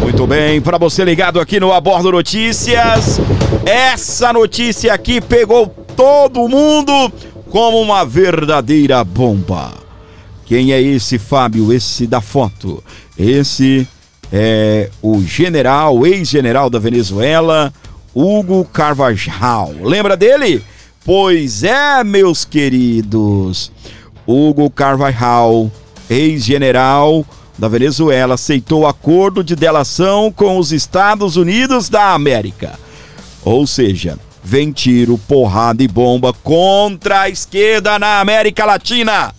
Muito bem, para você ligado aqui no Abordo Notícias, essa notícia aqui pegou todo mundo como uma verdadeira bomba. Quem é esse, Fábio? Esse da foto. Esse é o general, ex-general da Venezuela, Hugo Carvajal. Lembra dele? Pois é, meus queridos. Hugo Carvajal, ex-general da Venezuela, aceitou acordo de delação com os Estados Unidos da América. Ou seja, vem tiro, porrada e bomba contra a esquerda na América Latina.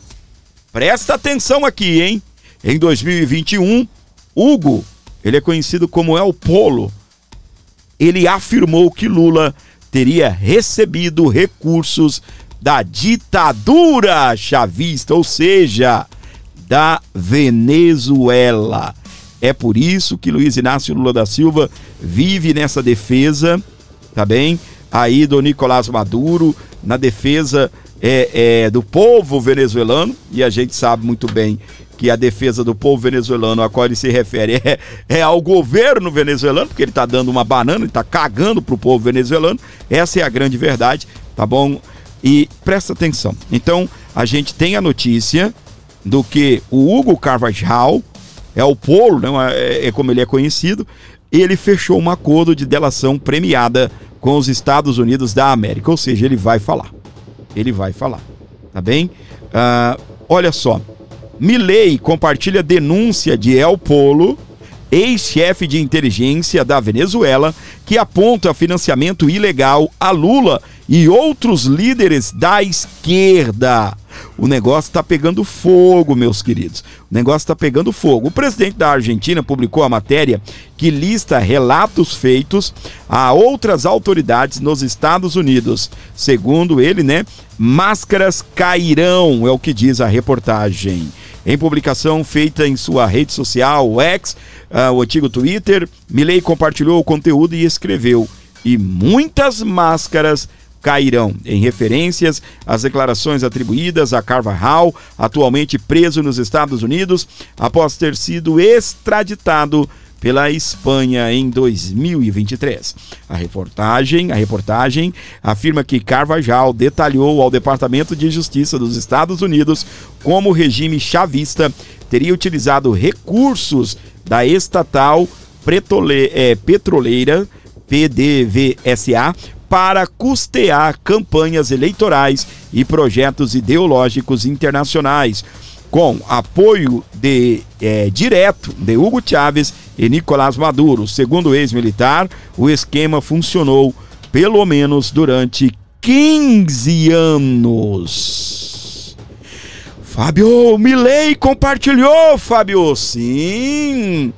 Presta atenção aqui, hein? Em 2021, Hugo, ele é conhecido como El Polo, ele afirmou que Lula teria recebido recursos da ditadura chavista, ou seja, da Venezuela. É por isso que Luiz Inácio Lula da Silva vive nessa defesa, tá bem? Aí do Nicolás Maduro, na defesa do povo venezuelano, e a gente sabe muito bem que a defesa do povo venezuelano a qual ele se refere é ao governo venezuelano, porque ele tá dando uma banana, ele tá cagando pro povo venezuelano. Essa é a grande verdade, tá bom? E presta atenção. Então, a gente tem a notícia do que o Hugo Carvajal, é o Polo, né, é como ele é conhecido, ele fechou um acordo de delação premiada com os Estados Unidos da América, ou seja, ele vai falar, tá bem? Olha só, Milei compartilha denúncia de El Polo, ex-chefe de inteligência da Venezuela, que aponta financiamento ilegal a Lula e outros líderes da esquerda. O negócio tá pegando fogo, meus queridos. O negócio tá pegando fogo. O presidente da Argentina publicou a matéria que lista relatos feitos a outras autoridades nos Estados Unidos. Segundo ele, né, máscaras cairão, é o que diz a reportagem. Em publicação feita em sua rede social, o X, o antigo Twitter, Milei compartilhou o conteúdo e escreveu: e muitas máscaras cairão, em referências às declarações atribuídas a Carvajal, atualmente preso nos Estados Unidos, após ter sido extraditado pela Espanha em 2023. A reportagem afirma que Carvajal detalhou ao Departamento de Justiça dos Estados Unidos como o regime chavista teria utilizado recursos da estatal petroleira PDVSA para custear campanhas eleitorais e projetos ideológicos internacionais, com apoio direto de Hugo Chávez e Nicolás Maduro. Segundo o ex-militar, o esquema funcionou pelo menos durante 15 anos. Fábio, Milei compartilhou, Fábio. Sim,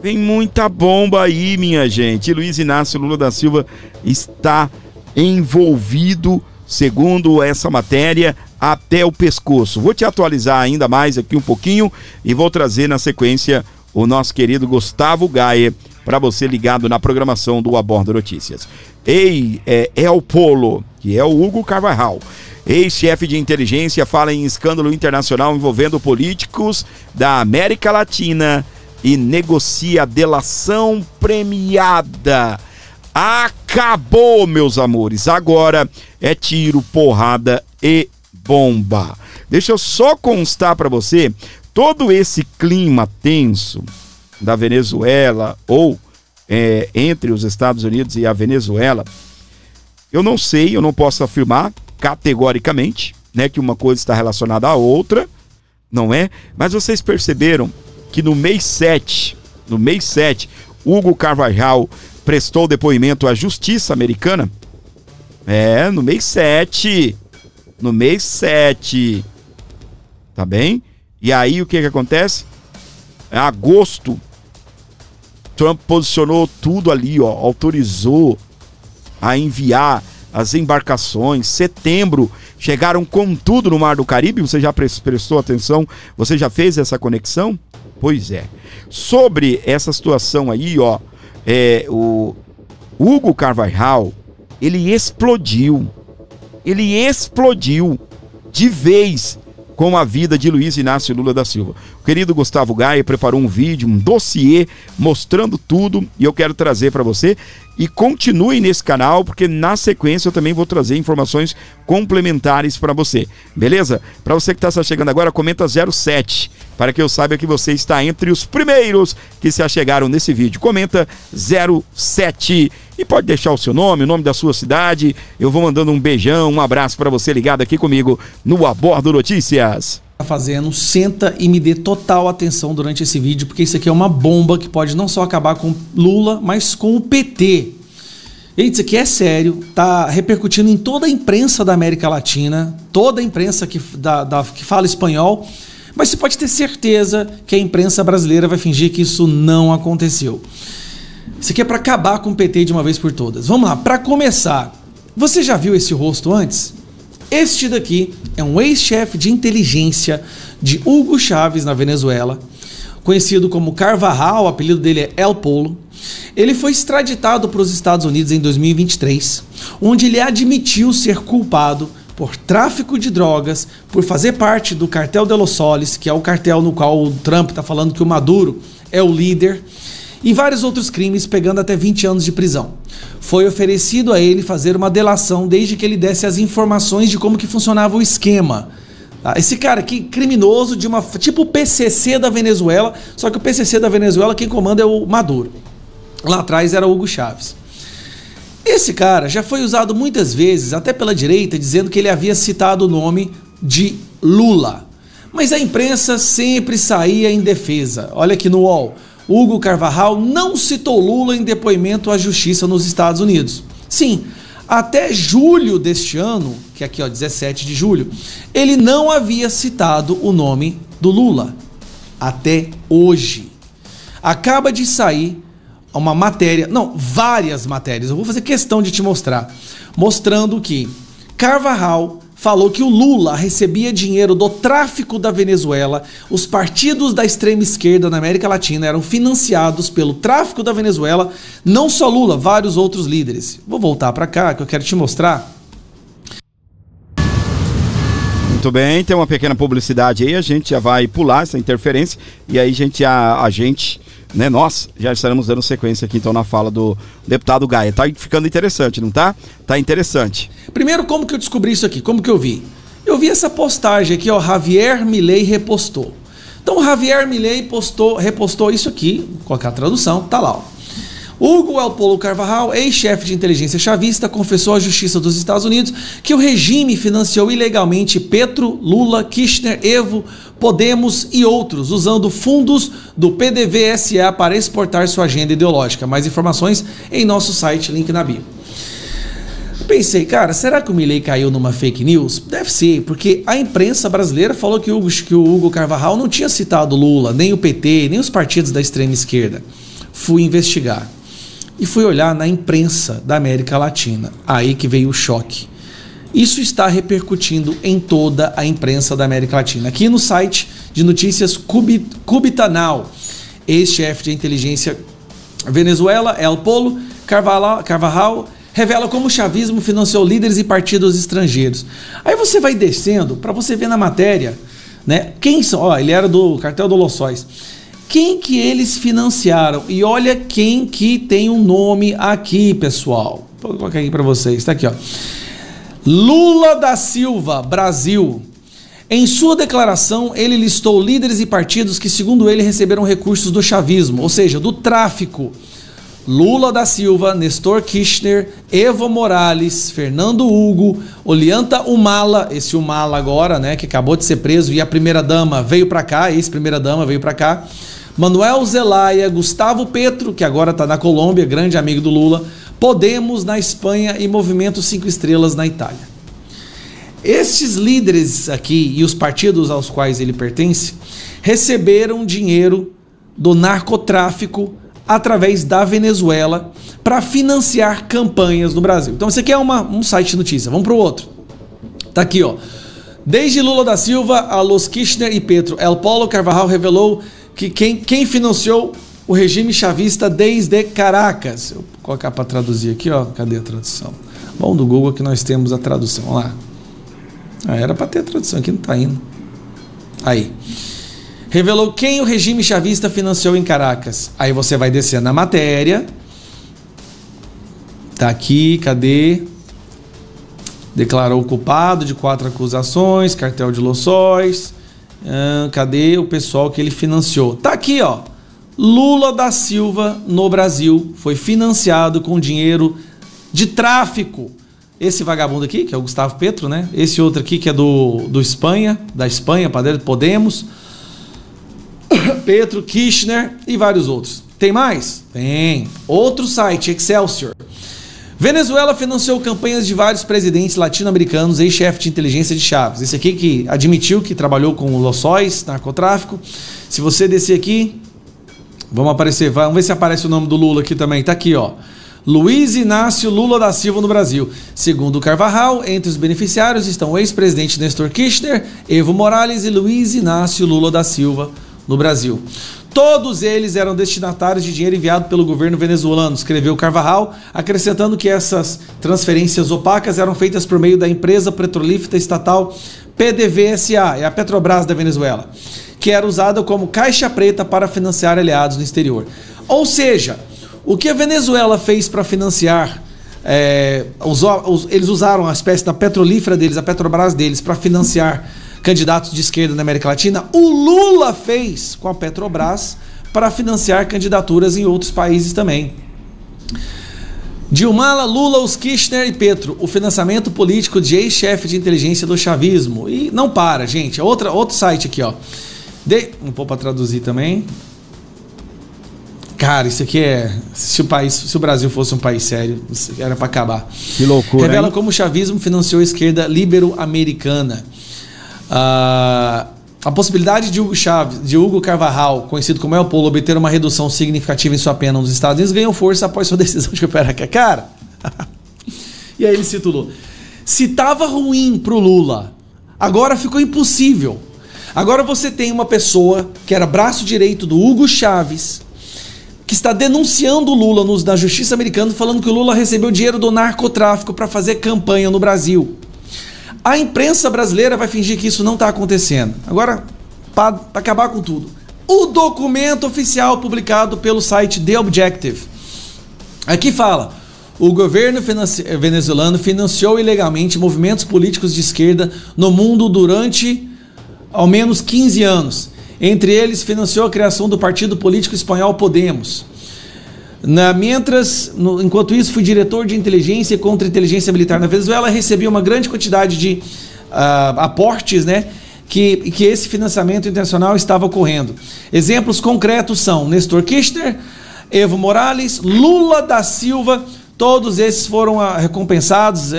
vem muita bomba aí, minha gente. Luiz Inácio Lula da Silva está envolvido, segundo essa matéria, até o pescoço. Vou te atualizar ainda mais aqui um pouquinho e vou trazer na sequência o nosso querido Gustavo Gaia para você ligado na programação do Abordo Notícias. El Polo, que é o Hugo Carvajal, ex-chefe de inteligência, fala em escândalo internacional envolvendo políticos da América Latina e negocia delação premiada. Acabou, meus amores. Agora é tiro, porrada e bomba. Deixa eu só constar para você todo esse clima tenso da Venezuela ou entre os Estados Unidos e a Venezuela. Eu não sei, eu não posso afirmar categoricamente, né, que uma coisa está relacionada à outra, não é? Mas vocês perceberam que no mês 7, Hugo Carvajal prestou depoimento à justiça americana? No mês 7. Tá bem? E aí o que acontece? Em agosto, Trump posicionou tudo ali, ó, autorizou a enviar as embarcações. Setembro, chegaram com tudo no Mar do Caribe. Você já prestou atenção? Você já fez essa conexão? Pois é. Sobre essa situação aí, ó, o Hugo Carvajal, ele explodiu de vez com a vida de Luiz Inácio Lula da Silva. querido Gustavo Gaia preparou um vídeo, um dossiê mostrando tudo e eu quero trazer para você. E continue nesse canal, porque na sequência eu também vou trazer informações complementares para você, beleza? Para você que está só chegando agora, comenta 07, para que eu saiba que você está entre os primeiros que se achegaram nesse vídeo. Comenta 07 e pode deixar o seu nome, o nome da sua cidade. Eu vou mandando um beijão, um abraço para você ligado aqui comigo no Abordo Notícias. Fazendo, senta e me dê total atenção durante esse vídeo, porque isso aqui é uma bomba que pode não só acabar com Lula, mas com o PT. Gente, isso aqui é sério, tá repercutindo em toda a imprensa da América Latina, toda a imprensa que fala espanhol, mas você pode ter certeza que a imprensa brasileira vai fingir que isso não aconteceu. Isso aqui é para acabar com o PT de uma vez por todas. Vamos lá, para começar, você já viu esse rosto antes? Este daqui é um ex-chefe de inteligência de Hugo Chávez na Venezuela, conhecido como Carvajal, o apelido dele é El Polo. Ele foi extraditado para os Estados Unidos em 2023, onde ele admitiu ser culpado por tráfico de drogas, por fazer parte do Cartel de Los Soles, que é o cartel no qual o Trump está falando que o Maduro é o líder, e vários outros crimes, pegando até 20 anos de prisão. Foi oferecido a ele fazer uma delação desde que ele desse as informações de como que funcionava o esquema. Esse cara aqui, criminoso, de tipo o PCC da Venezuela, só que o PCC da Venezuela quem comanda é o Maduro. Lá atrás era Hugo Chávez. Esse cara já foi usado muitas vezes, até pela direita, dizendo que ele havia citado o nome de Lula. Mas a imprensa sempre saía em defesa. Olha aqui no UOL. Hugo Carvajal não citou Lula em depoimento à justiça nos Estados Unidos. Sim, até julho deste ano, que é aqui ó, 17 de julho, ele não havia citado o nome do Lula. Até hoje. Acaba de sair uma matéria, não, várias matérias, eu vou fazer questão de te mostrar, mostrando que Carvajal falou que o Lula recebia dinheiro do tráfico da Venezuela, os partidos da extrema esquerda na América Latina eram financiados pelo tráfico da Venezuela, não só Lula, vários outros líderes. Vou voltar para cá que eu quero te mostrar. Muito bem, tem uma pequena publicidade aí, a gente já vai pular essa interferência e aí a gente, né, nós já estaremos dando sequência aqui então na fala do deputado Gaia. Tá ficando interessante, não tá? Tá interessante. Primeiro, como que eu descobri isso aqui? Como que eu vi? Eu vi essa postagem aqui, ó, Javier Milei repostou. Então, Javier Milei repostou isso aqui, vou colocar a tradução, tá lá, ó. Hugo El Polo Carvajal, ex-chefe de inteligência chavista, confessou à Justiça dos Estados Unidos que o regime financiou ilegalmente Petro, Lula, Kirchner, Evo, Podemos e outros, usando fundos do PDVSA para exportar sua agenda ideológica. Mais informações em nosso site, link na bio. Pensei, cara, será que o Milei caiu numa fake news? Deve ser, porque a imprensa brasileira falou que o Hugo Carvajal não tinha citado Lula, nem o PT, nem os partidos da extrema esquerda. Fui investigar. E fui olhar na imprensa da América Latina. Aí que veio o choque. Isso está repercutindo em toda a imprensa da América Latina. Aqui no site de notícias Cubitanal, ex-chefe de inteligência Venezuela, El Polo Carvajal, revela como o chavismo financiou líderes e partidos estrangeiros. Aí você vai descendo para você ver na matéria, né? Quem são? Ó, ele era do Cartel do Los Soles. Quem que eles financiaram? E olha quem que tem um nome aqui, pessoal. Vou colocar aqui para vocês. Está aqui, ó. Lula da Silva, Brasil. Em sua declaração, ele listou líderes e partidos que, segundo ele, receberam recursos do chavismo, ou seja, do tráfico. Lula da Silva, Nestor Kirchner, Evo Morales, Fernando Hugo, Ollanta Humala, esse Humala agora, né, que acabou de ser preso, e a primeira-dama veio para cá, ex-primeira-dama veio para cá, Manuel Zelaya, Gustavo Petro, que agora está na Colômbia, grande amigo do Lula, Podemos na Espanha e Movimento 5 Estrelas na Itália. Estes líderes aqui e os partidos aos quais ele pertence receberam dinheiro do narcotráfico através da Venezuela para financiar campanhas no Brasil. Então esse aqui é um site de notícia. Vamos para o outro. Tá aqui, ó. Desde Lula da Silva a Los Kirchner e Petro, El Polo Carvajal revelou que quem financiou o regime chavista desde Caracas. Eu vou colocar para traduzir aqui, ó. Cadê a tradução? Vamos do Google que nós temos a tradução. Vamos lá. Era para ter a tradução aqui, não tá indo. Aí. revelou quem o regime chavista financiou em Caracas. Aí você vai descer na matéria. Tá aqui, cadê? Declarou culpado de 4 acusações, cartel de Loçóis. Cadê o pessoal que ele financiou? Tá aqui, ó. Lula da Silva no Brasil foi financiado com dinheiro de tráfico. Esse vagabundo aqui, que é o Gustavo Petro, né? Esse outro aqui que é da Espanha, padre Podemos. Petro, Kirchner e vários outros. Tem mais? Tem. Outro site, Excelsior. Venezuela financiou campanhas de vários presidentes latino-americanos, ex-chefe de inteligência de Chaves. Esse aqui que admitiu que trabalhou com o Loçóis, narcotráfico. Se você descer aqui, vamos ver se aparece o nome do Lula aqui também. Tá aqui, ó. Luiz Inácio Lula da Silva no Brasil. Segundo Carvajal, entre os beneficiários estão o ex-presidente Néstor Kirchner, Evo Morales e Luiz Inácio Lula da Silva no Brasil. Todos eles eram destinatários de dinheiro enviado pelo governo venezuelano, escreveu Carvajal, acrescentando que essas transferências opacas eram feitas por meio da empresa petrolífera estatal PDVSA, é a Petrobras da Venezuela, que era usada como caixa preta para financiar aliados no exterior. Ou seja, o que a Venezuela fez para financiar, eles usaram a espécie da petrolífera deles, a Petrobras deles, para financiar candidatos de esquerda na América Latina, o Lula fez com a Petrobras para financiar candidaturas em outros países também. Dilma, Lula, os Kirchner e Petro, o financiamento político de ex-chefe de inteligência do chavismo. E não para, gente. Outro site aqui, ó. Vou pôr para traduzir também. Cara, isso aqui é... Se o Brasil fosse um país sério, era para acabar. Que loucura, revela hein? como o chavismo financiou a esquerda libero-americana. A possibilidade de Hugo Carvajal, conhecido como El Polo, obter uma redução significativa em sua pena nos Estados Unidos ganhou força após sua decisão de operar com a cara. E aí ele cita o Lula. Se tava ruim pro Lula, agora ficou impossível. Agora você tem uma pessoa que era braço direito do Hugo Chávez, que está denunciando o Lula na justiça americana, falando que o Lula recebeu dinheiro do narcotráfico para fazer campanha no Brasil. A imprensa brasileira vai fingir que isso não está acontecendo. Agora, para acabar com tudo, o documento oficial publicado pelo site The Objective. Aqui fala: o governo venezuelano financiou ilegalmente movimentos políticos de esquerda no mundo durante ao menos 15 anos. Entre eles, financiou a criação do partido político espanhol Podemos. Enquanto isso, fui diretor de inteligência e contra-inteligência militar na Venezuela, recebi uma grande quantidade de aportes, né, que esse financiamento internacional estava ocorrendo. Exemplos concretos são Néstor Kirchner, Evo Morales, Lula da Silva, todos esses foram recompensados,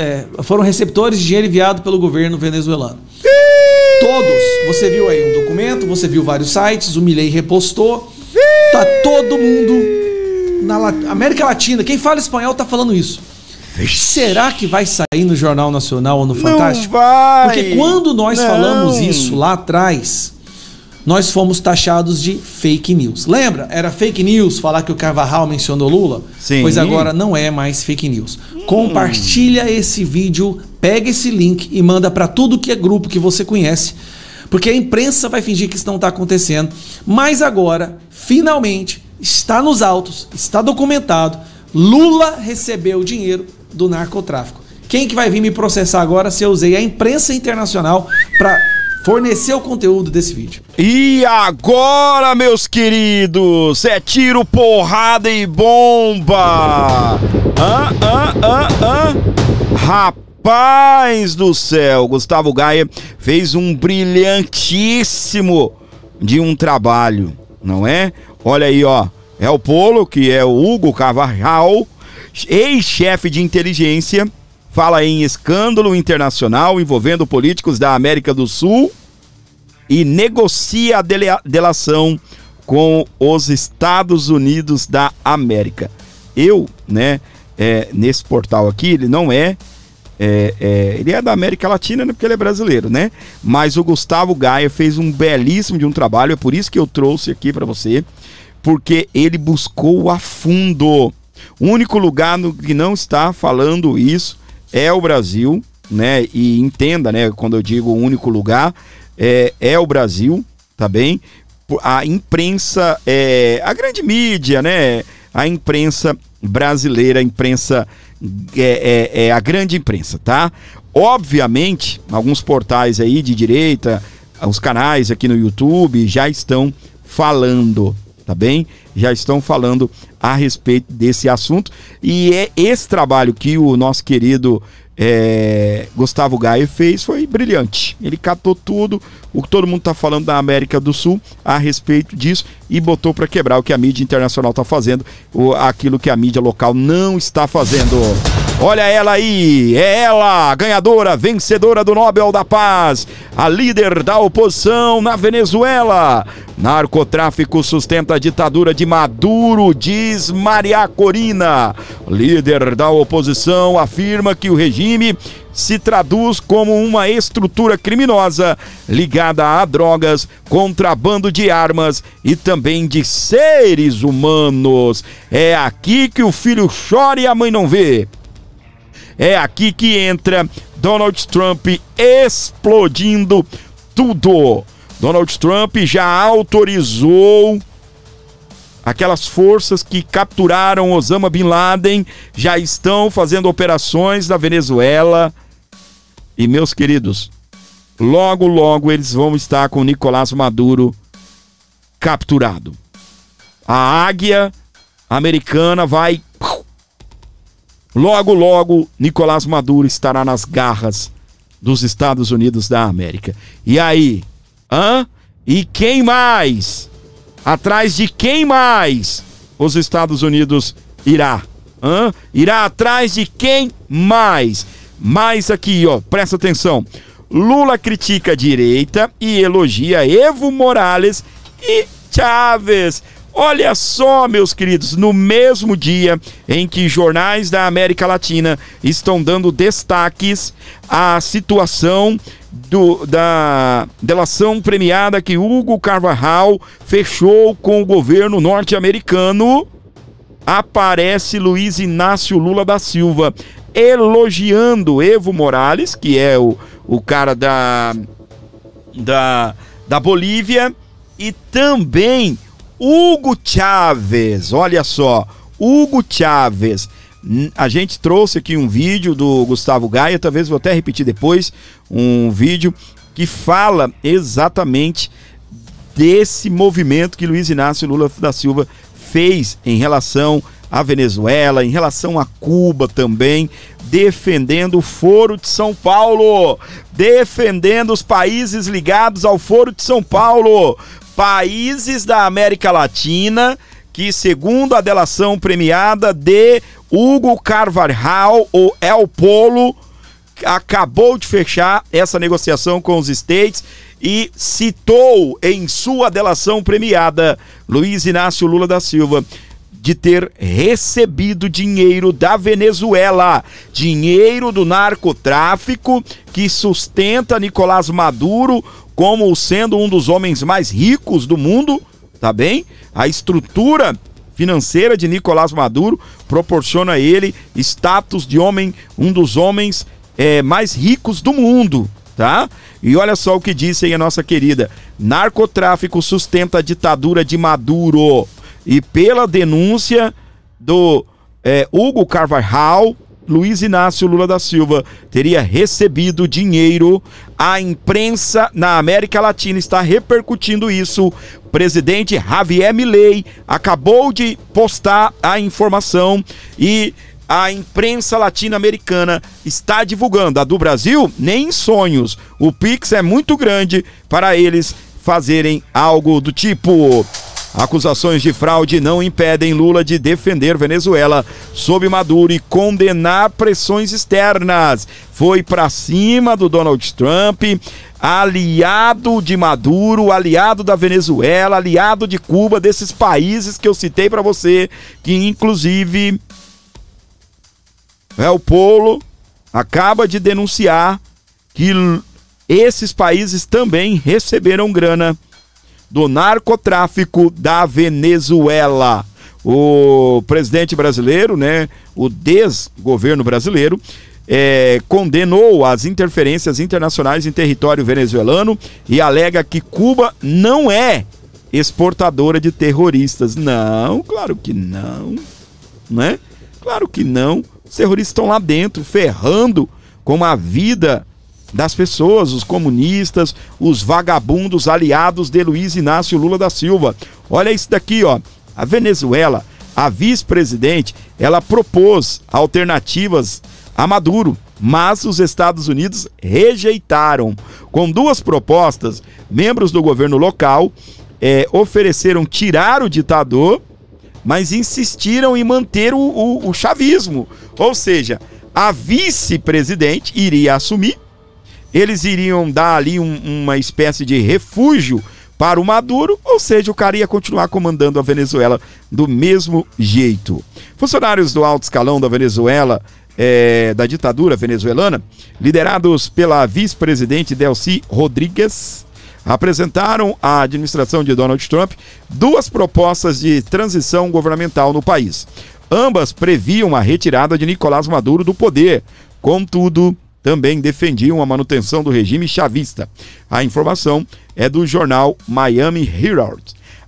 foram receptores de dinheiro enviado pelo governo venezuelano. Todos. Você viu aí um documento, você viu vários sites, o Milei repostou, tá todo mundo... Na América Latina, quem fala espanhol tá falando isso. Será que vai sair no Jornal Nacional ou no Fantástico? Não vai. Porque quando nós falamos isso lá atrás, nós fomos taxados de fake news. Lembra? Era fake news falar que o Carvajal mencionou Lula? Sim. Pois agora não é mais fake news. Compartilha esse vídeo, pega esse link e manda para tudo que é grupo que você conhece, porque a imprensa vai fingir que isso não está acontecendo. Mas agora, finalmente, está nos autos, está documentado, Lula recebeu dinheiro do narcotráfico. Quem que vai vir me processar agora se eu usei a imprensa internacional para fornecer o conteúdo desse vídeo? E agora, meus queridos, é tiro, porrada e bomba! Rapaz do céu, Gustavo Gaia fez um brilhantíssimo de um trabalho, não é? Olha aí, ó, é o Polo, que é o Hugo Carvajal, ex-chefe de inteligência, fala em escândalo internacional envolvendo políticos da América do Sul e negocia a delação com os Estados Unidos da América. Eu, né, nesse portal aqui, ele não ele é da América Latina, né, porque ele é brasileiro, né? Mas o Gustavo Gaia fez um belíssimo de um trabalho, é por isso que eu trouxe aqui para você, porque ele buscou a fundo. O único lugar que não está falando isso é o Brasil, né? E entenda, né, quando eu digo o único lugar, é o Brasil, tá bem? a imprensa, a grande mídia, né? A imprensa brasileira, a imprensa, a grande imprensa, tá? Obviamente, alguns portais aí de direita, os canais aqui no YouTube já estão falando, tá bem? Já estão falando a respeito desse assunto, e esse trabalho que o nosso querido Gustavo Gaia fez foi brilhante. Ele catou tudo o que todo mundo tá falando da América do Sul a respeito disso e botou para quebrar o que a mídia internacional tá fazendo, aquilo que a mídia local não está fazendo. Olha ela aí, é ela, ganhadora, vencedora do Nobel da Paz, a líder da oposição na Venezuela. Narcotráfico sustenta a ditadura de Maduro, diz Maria Corina. Líder da oposição afirma que o regime se traduz como uma estrutura criminosa ligada a drogas, contrabando de armas e também de seres humanos. É aqui que o filho chora e a mãe não vê. É aqui que entra Donald Trump explodindo tudo. Donald Trump já autorizou aquelas forças que capturaram Osama Bin Laden, já estão fazendo operações na Venezuela. E, meus queridos, logo, logo eles vão estar com Nicolás Maduro capturado. A águia americana vai... Logo, logo, Nicolás Maduro estará nas garras dos Estados Unidos da América. E aí? E quem mais? Atrás de quem mais os Estados Unidos irá? Irá atrás de quem mais? Mais aqui, ó, presta atenção. Lula critica a direita e elogia Evo Morales e Chávez. Olha só, meus queridos, no mesmo dia em que jornais da América Latina estão dando destaques à situação da delação premiada que Hugo Carvajal fechou com o governo norte-americano, aparece Luiz Inácio Lula da Silva elogiando Evo Morales, que é o cara da Bolívia, e também Hugo Chávez. Olha só, Hugo Chávez. A gente trouxe aqui um vídeo do Gustavo Gaia, talvez vou até repetir depois, um vídeo que fala exatamente desse movimento que Luiz Inácio Lula da Silva fez em relação à Venezuela, em relação a Cuba também, defendendo o Foro de São Paulo, defendendo os países ligados ao Foro de São Paulo, países da América Latina que, segundo a delação premiada de Hugo Carvajal, ou El Polo, acabou de fechar essa negociação com os States e citou em sua delação premiada Luiz Inácio Lula da Silva de ter recebido dinheiro da Venezuela, dinheiro do narcotráfico que sustenta Nicolás Maduro como sendo um dos homens mais ricos do mundo, tá bem? A estrutura financeira de Nicolás Maduro proporciona a ele status de homem, um dos homens mais ricos do mundo, tá? E olha só o que disse aí a nossa querida: narcotráfico sustenta a ditadura de Maduro. E pela denúncia do Hugo Carvajal, Luiz Inácio Lula da Silva teria recebido dinheiro. A imprensa na América Latina está repercutindo isso. O presidente Javier Milei acabou de postar a informação e a imprensa latino-americana está divulgando. A do Brasil, nem em sonhos. O Pix é muito grande para eles fazerem algo do tipo. Acusações de fraude não impedem Lula de defender Venezuela sob Maduro e condenar pressões externas. Foi para cima do Donald Trump, aliado de Maduro, aliado da Venezuela, aliado de Cuba, desses países que eu citei para você, que inclusive El Polo acaba de denunciar que esses países também receberam grana do narcotráfico da Venezuela. O presidente brasileiro, né, o desgoverno brasileiro, condenou as interferências internacionais em território venezuelano e alega que Cuba não é exportadora de terroristas. Não, claro que não, né? Claro que não. Os terroristas estão lá dentro, ferrando com a vida das pessoas, os comunistas, os vagabundos aliados de Luiz Inácio Lula da Silva. Olha isso daqui, ó. A Venezuela, a vice-presidente, ela propôs alternativas a Maduro, mas os Estados Unidos rejeitaram. Com duas propostas, membros do governo local ofereceram tirar o ditador, mas insistiram em manter o chavismo. Ou seja, a vice-presidente iria assumir, eles iriam dar ali uma espécie de refúgio para o Maduro, ou seja, o cara ia continuar comandando a Venezuela do mesmo jeito. Funcionários do alto escalão da Venezuela, da ditadura venezuelana, liderados pela vice-presidente Delcy Rodrigues, apresentaram à administração de Donald Trump duas propostas de transição governamental no país. Ambas previam a retirada de Nicolás Maduro do poder, contudo, também defendiam a manutenção do regime chavista. A informação é do jornal Miami Herald.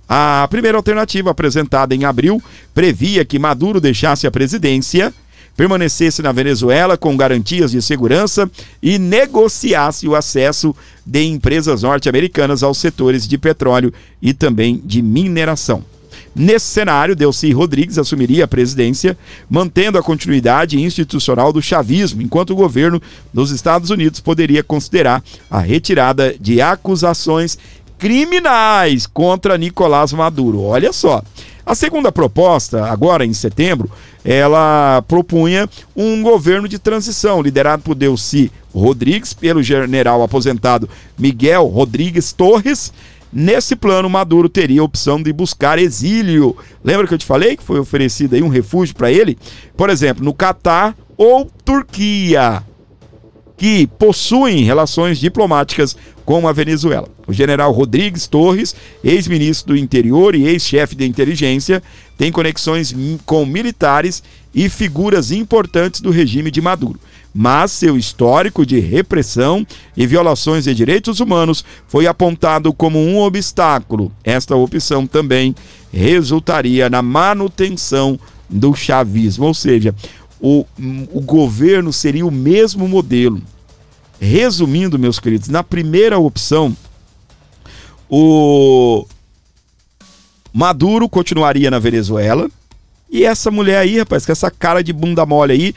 A primeira alternativa, apresentada em abril, previa que Maduro deixasse a presidência, permanecesse na Venezuela com garantias de segurança e negociasse o acesso de empresas norte-americanas aos setores de petróleo e também de mineração. Nesse cenário, Delcy Rodrigues assumiria a presidência, mantendo a continuidade institucional do chavismo, enquanto o governo dos Estados Unidos poderia considerar a retirada de acusações criminais contra Nicolás Maduro. Olha só. A segunda proposta, agora em setembro, ela propunha um governo de transição, liderado por Delcy Rodrigues, pelo general aposentado Miguel Rodrigues Torres. Nesse plano, Maduro teria a opção de buscar exílio. Lembra que eu te falei que foi oferecido aí um refúgio para ele? Por exemplo, no Catar ou Turquia, que possuem relações diplomáticas com a Venezuela. O general Rodrigues Torres, ex-ministro do Interior e ex-chefe de inteligência, tem conexões com militares e figuras importantes do regime de Maduro. Mas seu histórico de repressão e violações de direitos humanos foi apontado como um obstáculo. Esta opção também resultaria na manutenção do chavismo, ou seja, o governo seria o mesmo modelo. Resumindo, meus queridos, na primeira opção, o Maduro continuaria na Venezuela. E essa mulher aí, rapaz, com essa cara de bunda mole aí,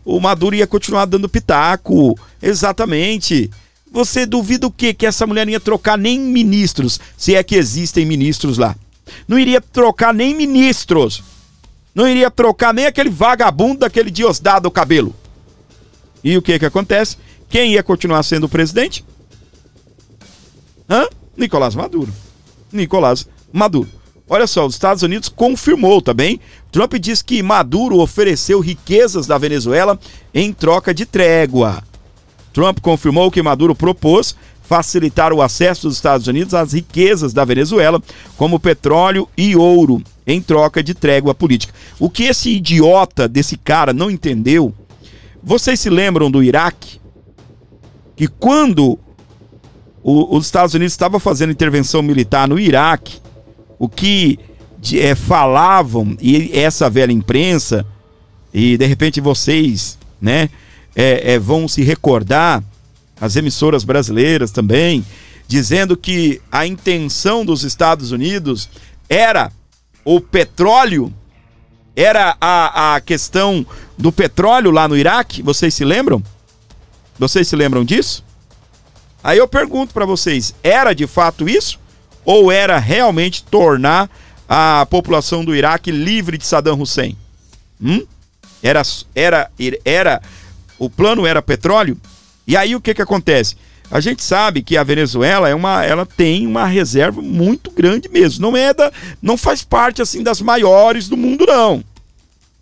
o Maduro ia continuar dando pitaco. Exatamente. Você duvida o quê? Que essa mulher não ia trocar nem ministros, se é que existem ministros lá. Não iria trocar nem ministros. Não iria trocar nem aquele vagabundo daquele Diosdado Cabelo. E o que que acontece? Quem ia continuar sendo o presidente? Nicolás Maduro. Nicolás Maduro. Olha só, os Estados Unidos confirmou também. Trump diz que Maduro ofereceu riquezas da Venezuela em troca de trégua. Trump confirmou que Maduro propôs facilitar o acesso dos Estados Unidos às riquezas da Venezuela, como petróleo e ouro, em troca de trégua política. O que esse idiota desse cara não entendeu, vocês se lembram do Iraque? Que quando os Estados Unidos estavam fazendo intervenção militar no Iraque, o que falavam, e essa velha imprensa, e de repente vocês, né, vão se recordar, as emissoras brasileiras também, dizendo que a intenção dos Estados Unidos era o petróleo, era a questão do petróleo lá no Iraque. Vocês se lembram? Vocês se lembram disso? Aí eu pergunto para vocês, era de fato isso? Ou era realmente tornar a população do Iraque livre de Saddam Hussein? O plano era petróleo? E aí o que acontece? A gente sabe que a Venezuela ela tem uma reserva muito grande mesmo. Não faz parte assim das maiores do mundo, não.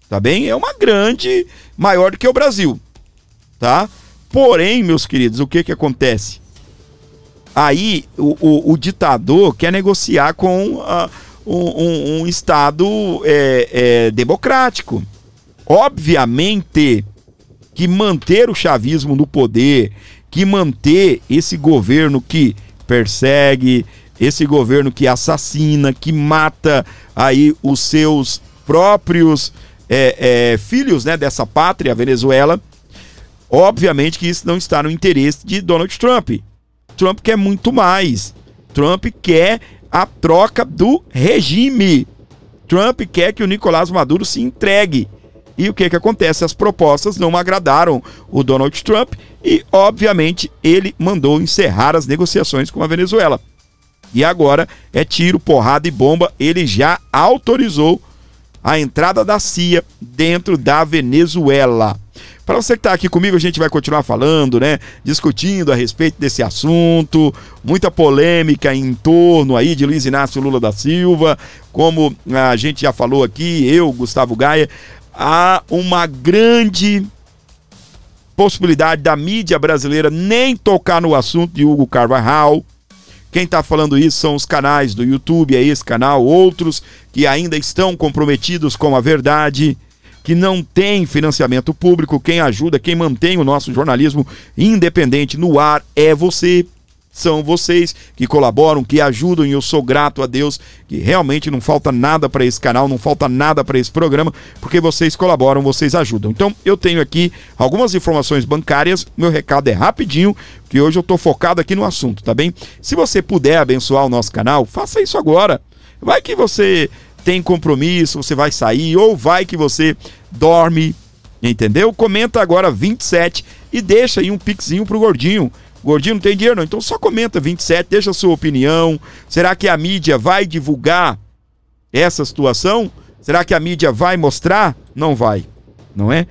Tá bem? É uma grande, maior do que o Brasil. Tá? Porém, meus queridos, o que acontece? Aí o ditador quer negociar com um Estado democrático. Obviamente que manter o chavismo no poder, que manter esse governo que persegue, esse governo que assassina, que mata aí os seus próprios filhos, né, dessa pátria, a Venezuela. Obviamente que isso não está no interesse de Donald Trump. Trump quer muito mais. Trump quer a troca do regime. Trump quer que o Nicolás Maduro se entregue. E o que acontece? As propostas não agradaram o Donald Trump e, obviamente, ele mandou encerrar as negociações com a Venezuela. E agora é tiro, porrada e bomba. Ele já autorizou a entrada da CIA dentro da Venezuela. Para você que está aqui comigo, a gente vai continuar falando, né? Discutindo a respeito desse assunto, muita polêmica em torno aí de Luiz Inácio Lula da Silva, como a gente já falou aqui, eu, Gustavo Gaia, há uma grande possibilidade da mídia brasileira nem tocar no assunto de Hugo Carvajal. Quem está falando isso são os canais do YouTube, é esse canal, outros que ainda estão comprometidos com a verdade, que não tem financiamento público. Quem ajuda, quem mantém o nosso jornalismo independente no ar é você. São vocês que colaboram, que ajudam, e eu sou grato a Deus que realmente não falta nada para esse canal, não falta nada para esse programa, porque vocês colaboram, vocês ajudam. Então eu tenho aqui algumas informações bancárias, meu recado é rapidinho, porque hoje eu estou focado aqui no assunto, tá bem? Se você puder abençoar o nosso canal, faça isso agora. Vai que você tem compromisso, você vai sair, ou vai que você dorme, entendeu? Comenta agora 27 e deixa aí um pixinho pro Gordinho. Gordinho não tem dinheiro não, então só comenta 27, deixa a sua opinião. Será que a mídia vai divulgar essa situação? Será que a mídia vai mostrar? Não vai, não é?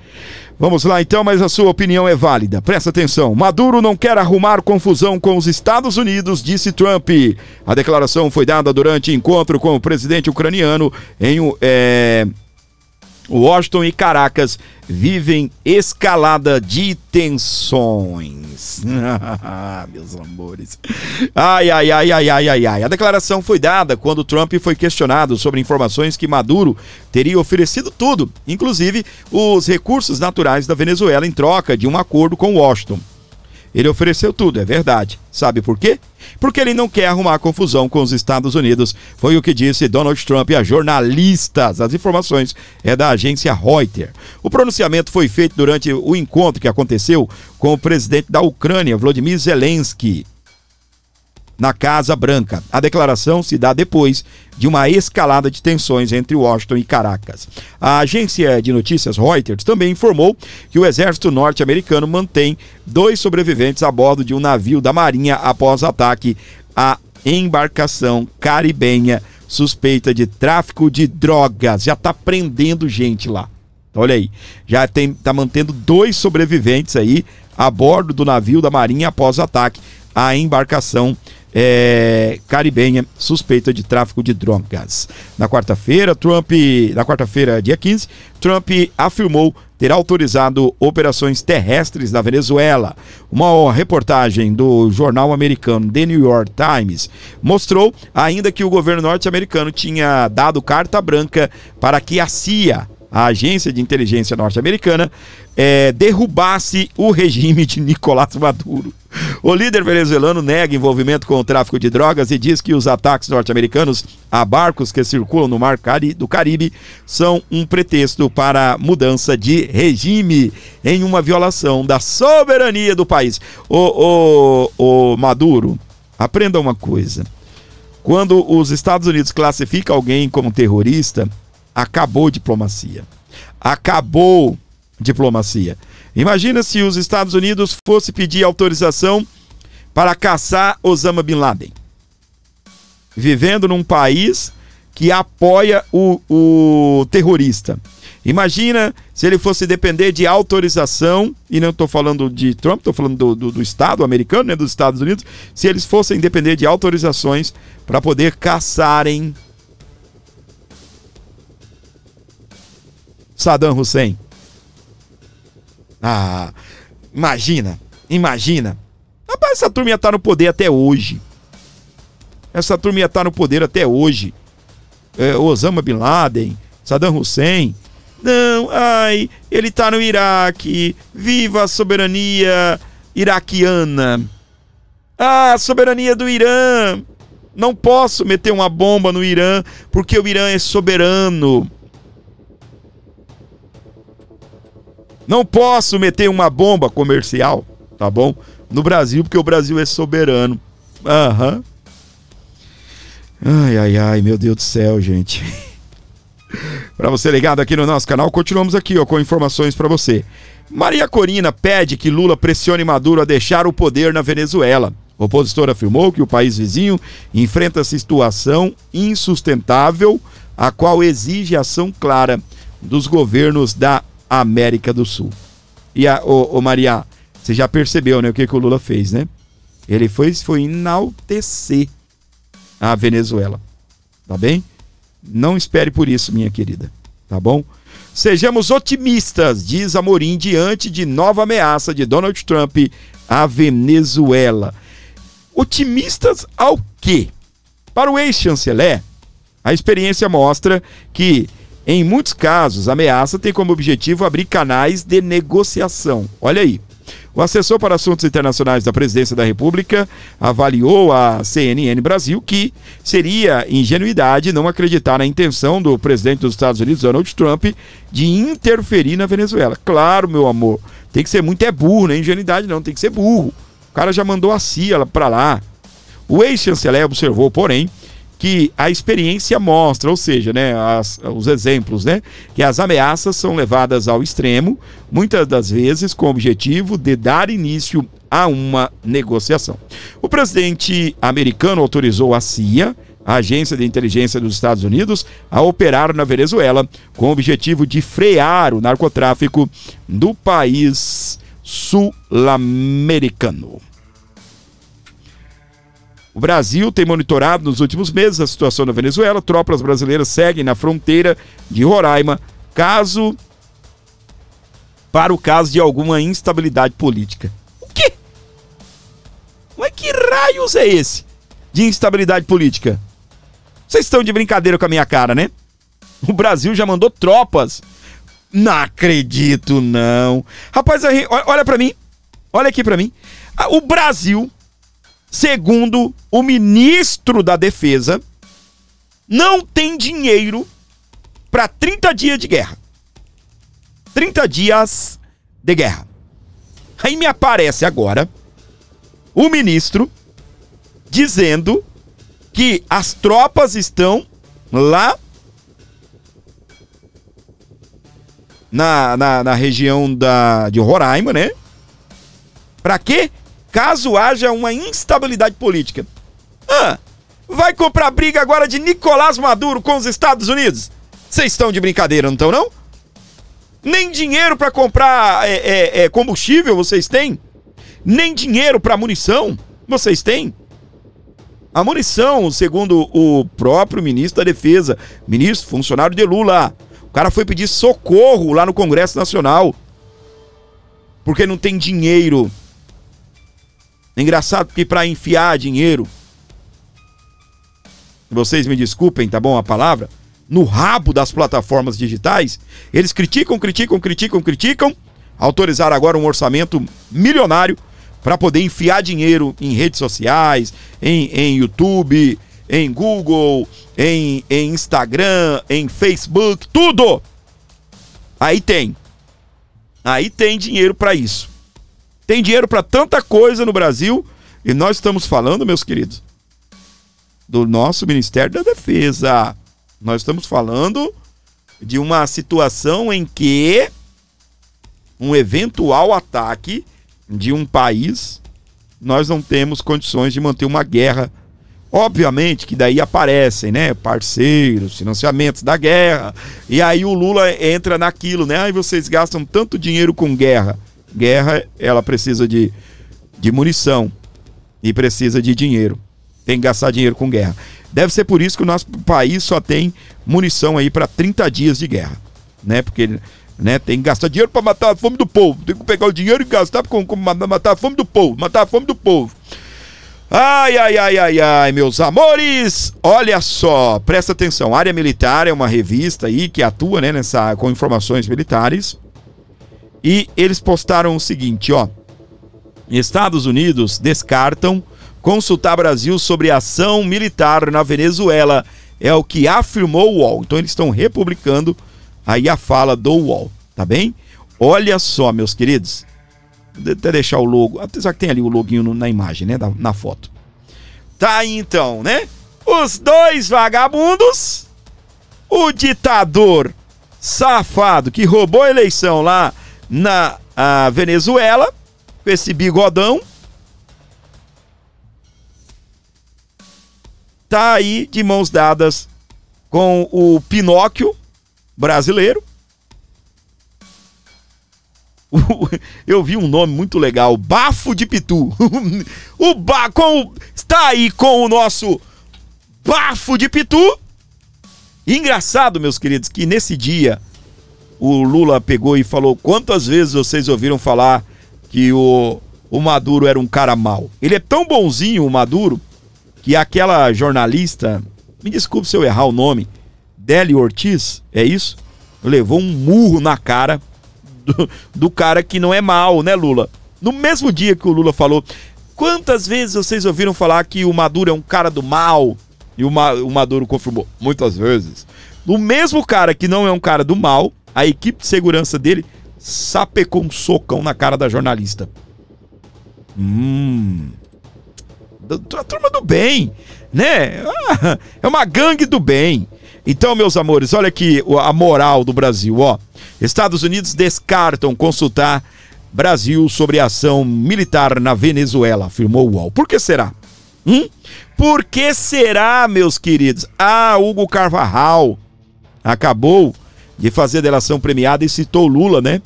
Vamos lá então, mas a sua opinião é válida. Presta atenção. Maduro não quer arrumar confusão com os Estados Unidos, disse Trump. A declaração foi dada durante encontro com o presidente ucraniano em Washington e Caracas vivem escalada de tensões. Meus amores. Ai. A declaração foi dada quando Trump foi questionado sobre informações que Maduro teria oferecido tudo, inclusive os recursos naturais da Venezuela, em troca de um acordo com Washington. Ele ofereceu tudo, é verdade. Sabe por quê? Porque ele não quer arrumar confusão com os Estados Unidos. Foi o que disse Donald Trump a jornalistas. As informações é da agência Reuters. O pronunciamento foi feito durante o encontro que aconteceu com o presidente da Ucrânia, Volodymyr Zelensky, na Casa Branca. A declaração se dá depois de uma escalada de tensões entre Washington e Caracas. A agência de notícias Reuters também informou que o exército norte-americano mantém 2 sobreviventes a bordo de um navio da Marinha após ataque à embarcação caribenha suspeita de tráfico de drogas. Já está prendendo gente lá. Olha aí, já está mantendo 2 sobreviventes aí a bordo do navio da Marinha após ataque à embarcação caribenha suspeita de tráfico de drogas. Na quarta-feira, dia 15, Trump afirmou ter autorizado operações terrestres na Venezuela. Uma reportagem do jornal americano The New York Times mostrou ainda que o governo norte-americano tinha dado carta branca para que a CIA, a agência de inteligência norte-americana, derrubasse o regime de Nicolás Maduro. O líder venezuelano nega envolvimento com o tráfico de drogas e diz que os ataques norte-americanos a barcos que circulam no mar do Caribe são um pretexto para mudança de regime em uma violação da soberania do país. O Maduro, aprenda uma coisa. Quando os Estados Unidos classificam alguém como terrorista, acabou diplomacia. Acabou diplomacia. Imagina se os Estados Unidos fosse pedir autorização para caçar Osama Bin Laden, vivendo num país que apoia o terrorista. Imagina se ele fosse depender de autorização, e não estou falando de Trump, estou falando do Estado americano, né, dos Estados Unidos, se eles fossem depender de autorizações para poder caçarem Saddam Hussein. Ah, imagina. Rapaz, essa turma ia estar no poder até hoje. Osama Bin Laden, Saddam Hussein. Não, ele está no Iraque. Viva a soberania iraquiana. A soberania do Irã. Não posso meter uma bomba no Irã, porque o Irã é soberano. Não posso meter uma bomba comercial, tá bom? No Brasil, porque o Brasil é soberano. Aham. Ai, ai, ai, meu Deus do céu, gente. Para você ligado aqui no nosso canal, continuamos aqui, ó, com informações para você. Maria Corina pede que Lula pressione Maduro a deixar o poder na Venezuela. O opositor afirmou que o país vizinho enfrenta situação insustentável, a qual exige ação clara dos governos da América do Sul. E Maria, você já percebeu, né, o que o Lula fez, né? Ele foi enaltecer a Venezuela, tá bem? Não espere por isso, minha querida, tá bom? Sejamos otimistas, diz Amorim, diante de nova ameaça de Donald Trump à Venezuela. Otimistas ao quê? Para o ex-chanceler, a experiência mostra que, em muitos casos, a ameaça tem como objetivo abrir canais de negociação. Olha aí. O assessor para assuntos internacionais da Presidência da República avaliou à CNN Brasil que seria ingenuidade não acreditar na intenção do presidente dos Estados Unidos, Donald Trump, de interferir na Venezuela. Claro, meu amor, tem que ser muito burro, não é ingenuidade não, tem que ser burro. O cara já mandou a CIA para lá. O ex-chanceler observou, porém, que a experiência mostra, ou seja, né, os exemplos, né, que as ameaças são levadas ao extremo, muitas das vezes com o objetivo de dar início a uma negociação. O presidente americano autorizou a CIA, a Agência de Inteligência dos Estados Unidos, a operar na Venezuela com o objetivo de frear o narcotráfico do país sul-americano. O Brasil tem monitorado nos últimos meses a situação na Venezuela. Tropas brasileiras seguem na fronteira de Roraima para o caso de alguma instabilidade política. O quê? Mas que raios é esse de instabilidade política? Vocês estão de brincadeira com a minha cara, né? O Brasil já mandou tropas. Não acredito, não. Rapaz, olha pra mim. Olha aqui pra mim. O Brasil, segundo o ministro da Defesa, não tem dinheiro para 30 dias de guerra. 30 dias de guerra. Aí me aparece agora o ministro dizendo que as tropas estão lá na região de Roraima, né? Para quê? Caso haja uma instabilidade política. Vai comprar briga agora de Nicolás Maduro com os Estados Unidos? Vocês estão de brincadeira, não estão, não? Nem dinheiro para comprar combustível vocês têm? Nem dinheiro para munição vocês têm? A munição, segundo o próprio ministro da Defesa, ministro, funcionário de Lula, o cara foi pedir socorro lá no Congresso Nacional porque não tem dinheiro. Engraçado porque para enfiar dinheiro, vocês me desculpem, tá bom a palavra, no rabo das plataformas digitais, eles criticam, autorizaram agora um orçamento milionário para poder enfiar dinheiro em redes sociais, em YouTube, em Google, em Instagram, em Facebook, tudo. Aí tem dinheiro para isso. Tem dinheiro para tanta coisa no Brasil e nós estamos falando, meus queridos, do nosso Ministério da Defesa. Nós estamos falando de uma situação em que um eventual ataque de um país, nós não temos condições de manter uma guerra. Obviamente que daí aparecem, né, parceiros, financiamentos da guerra, e aí o Lula entra naquilo, né, aí vocês gastam tanto dinheiro com guerra. Guerra, ela precisa de munição e precisa de dinheiro. Tem que gastar dinheiro com guerra. Deve ser por isso que o nosso país só tem munição aí para 30 dias de guerra, né? Porque, né, tem que gastar dinheiro para matar a fome do povo. Tem que pegar o dinheiro e gastar para matar a fome do povo. Matar a fome do povo. Ai, meus amores. Olha só, presta atenção. Área Militar é uma revista aí que atua, né, com informações militares. E eles postaram o seguinte, ó. Estados Unidos descartam consultar Brasil sobre ação militar na Venezuela. É o que afirmou o UOL. Então eles estão republicando aí a fala do UOL, tá bem? Olha só, meus queridos. Vou até deixar o logo, apesar que tem ali o loginho na imagem, né? Na foto. Tá aí então, né? Os dois vagabundos, o ditador safado que roubou a eleição lá na Venezuela, com esse bigodão, tá aí de mãos dadas com o Pinóquio brasileiro. Eu vi um nome muito legal, Bafo de Pitu. Está aí com o nosso Bafo de Pitu. Engraçado, meus queridos, que nesse dia o Lula pegou e falou: quantas vezes vocês ouviram falar que o Maduro era um cara mau? Ele é tão bonzinho, o Maduro, que aquela jornalista, me desculpe se eu errar o nome, Deli Ortiz, é isso? Levou um murro na cara do cara que não é mal, né, Lula? No mesmo dia que o Lula falou: quantas vezes vocês ouviram falar que o Maduro é um cara do mal? E o Maduro confirmou: muitas vezes. O mesmo cara que não é um cara do mal, a equipe de segurança dele sapecou um socão na cara da jornalista. A turma do bem, né? É uma gangue do bem. Então, meus amores, olha aqui a moral do Brasil, ó. Estados Unidos descartam consultar Brasil sobre a ação militar na Venezuela, afirmou o UOL. Por que será? Por que será, meus queridos? Hugo Carvajal acabou de fazer delação premiada e citou Lula, né?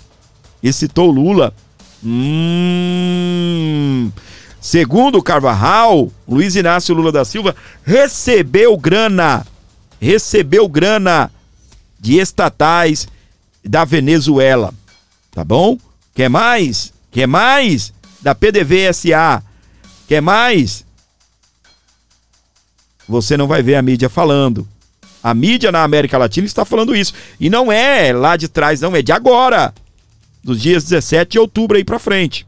Segundo Carvajal, Luiz Inácio Lula da Silva recebeu grana de estatais da Venezuela, tá bom? Quer mais? Da PDVSA. Quer mais? Você não vai ver a mídia falando. A mídia na América Latina está falando isso. E não é lá de trás, não, é de agora. Dos dias 17 de outubro aí pra frente.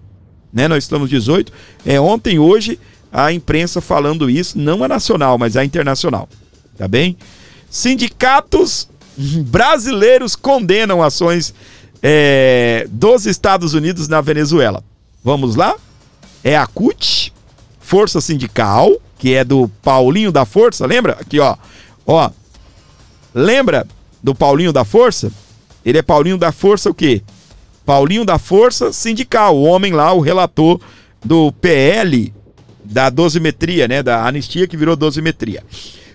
Né? Nós estamos 18. É ontem, hoje, a imprensa falando isso, não a nacional, mas a internacional. Tá bem? Sindicatos brasileiros condenam ações dos Estados Unidos na Venezuela. Vamos lá? É a CUT, Força Sindical, que é do Paulinho da Força, lembra? Aqui, ó. Lembra do Paulinho da Força? Ele é Paulinho da Força o quê? Paulinho da Força Sindical, o homem lá, o relator do PL, da dosimetria, né? Da anistia que virou dosimetria.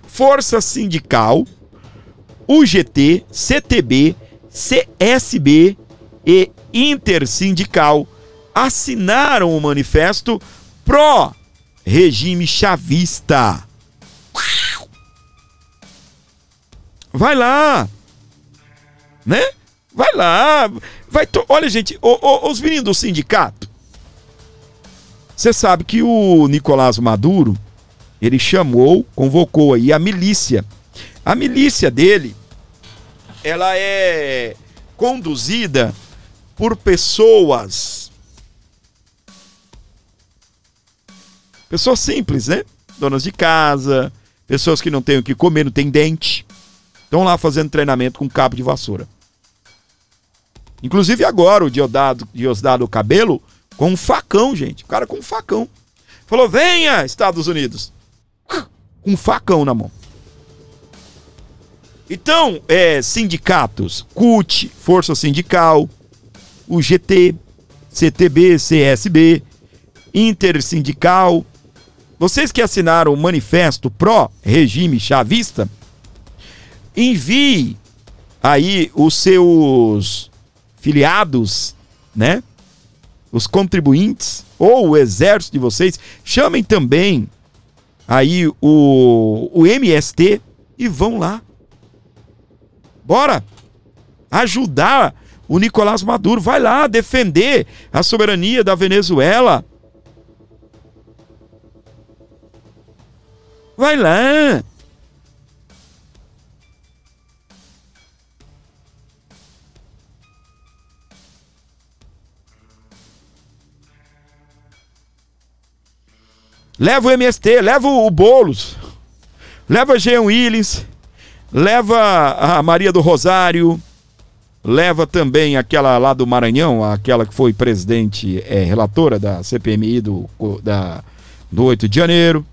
Força Sindical, UGT, CTB, CSB e Intersindical assinaram o manifesto pró-regime chavista. Vai lá, né? Vai lá. Olha, gente, os meninos do sindicato, você sabe que o Nicolás Maduro, ele convocou aí a milícia. A milícia dele, ela é conduzida por pessoas simples, né? Donas de casa, pessoas que não têm o que comer, não têm dente. Estão lá fazendo treinamento com cabo de vassoura. Inclusive agora o Diosdado Cabelo com um facão, gente. O cara com um facão. Falou: venha, Estados Unidos. Com um facão na mão. Então, sindicatos, CUT, Força Sindical, UGT, CTB, CSB, Intersindical, vocês que assinaram o manifesto pró-regime chavista, envie aí os seus filiados, né? Os contribuintes ou o exército de vocês, chamem também aí o MST e vão lá. Bora ajudar o Nicolás Maduro, vai lá defender a soberania da Venezuela. Vai lá. Leva o MST, leva o Boulos, leva a Jean Willis, leva a Maria do Rosário, leva também aquela lá do Maranhão, aquela que foi presidente, relatora da CPMI do 8 de janeiro.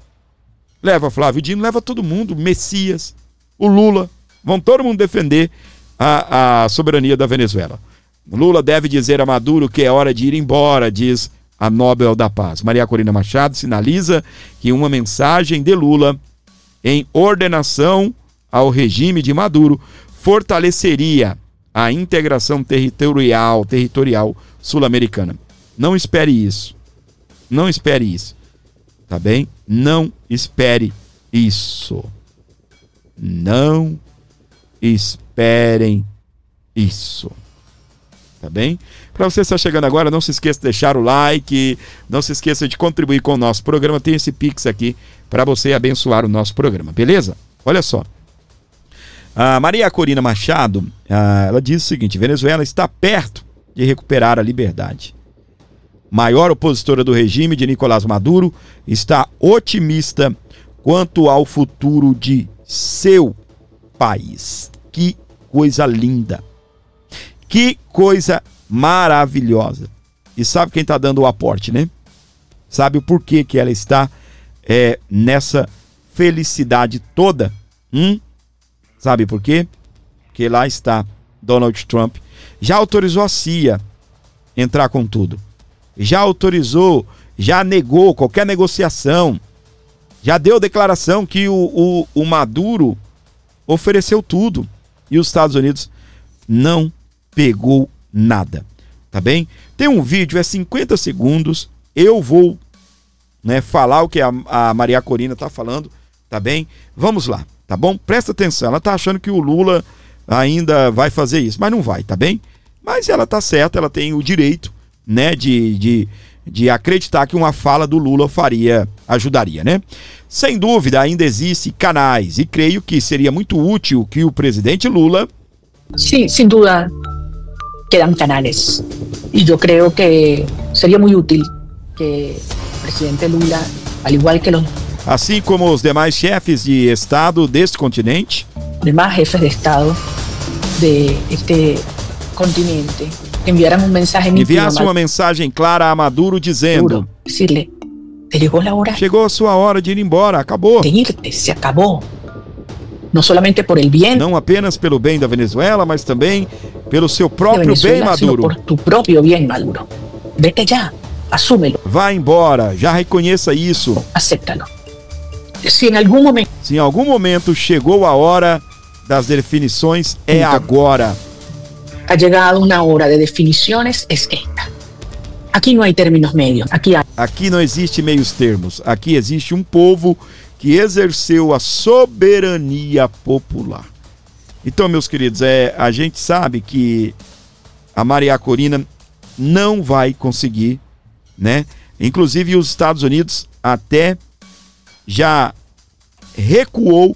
Leva Flávio Dino, leva todo mundo, Messias, o Lula. Vão todo mundo defender a soberania da Venezuela. Lula deve dizer a Maduro que é hora de ir embora, diz a Nobel da Paz. Maria Corina Machado sinaliza que uma mensagem de Lula em ordenação ao regime de Maduro fortaleceria a integração territorial sul-americana. Não espere isso. Não espere isso. Tá bem? Não espere isso. Não esperem isso. Tá bem? Para você estar chegando agora, não se esqueça de deixar o like, não se esqueça de contribuir com o nosso programa. Tem esse Pix aqui para você abençoar o nosso programa, beleza? Olha só. A Maria Corina Machado, ela diz o seguinte: Venezuela está perto de recuperar a liberdade. Maior opositora do regime de Nicolás Maduro está otimista quanto ao futuro de seu país. Que coisa linda. Que coisa maravilhosa. E sabe quem está dando o aporte, né? Sabe o porquê que ela está nessa felicidade toda? Sabe por quê? Porque lá está Donald Trump. Já autorizou a CIA entrar com tudo. Já autorizou, já negou qualquer negociação. Já deu declaração que o Maduro ofereceu tudo. E os Estados Unidos não pegou nada. Tá bem? Tem um vídeo, 50 segundos. Eu vou falar o que a Maria Corina tá falando. Tá bem? Vamos lá. Tá bom? Presta atenção. Ela tá achando que o Lula ainda vai fazer isso. Mas não vai, tá bem? Mas ela tá certa. Ela tem o direito, de acreditar que uma fala do Lula ajudaria, né? Sem dúvida, ainda existem canais, e creio que seria muito útil que o presidente Lula... Sim, sem dúvida, quedan canales. E eu creio que seria muito útil que o presidente Lula, al igual que os... Assim como os demais chefes de Estado deste continente... demais chefes de Estado deste continente... enviaram enviasse uma mensagem clara a Maduro dizendo: chegou a sua hora de ir embora, acabou. Se acabou. Não somente por el bien, não apenas pelo bem da Venezuela, mas também pelo seu próprio bem, Maduro. Por tu próprio bem, Maduro. Vete já, assúmelo. Vá embora, já reconheça isso. Acéptalo. Se em algum momento chegou a hora das definições, é agora. Ha llegado una hora de definiciones, es esta. Aquí no hay términos medios. Aqui não existe meios termos. Aqui existe um povo que exerceu a soberania popular. Então, meus queridos, a gente sabe que a Maria Corina não vai conseguir, né? Inclusive os Estados Unidos até já recuou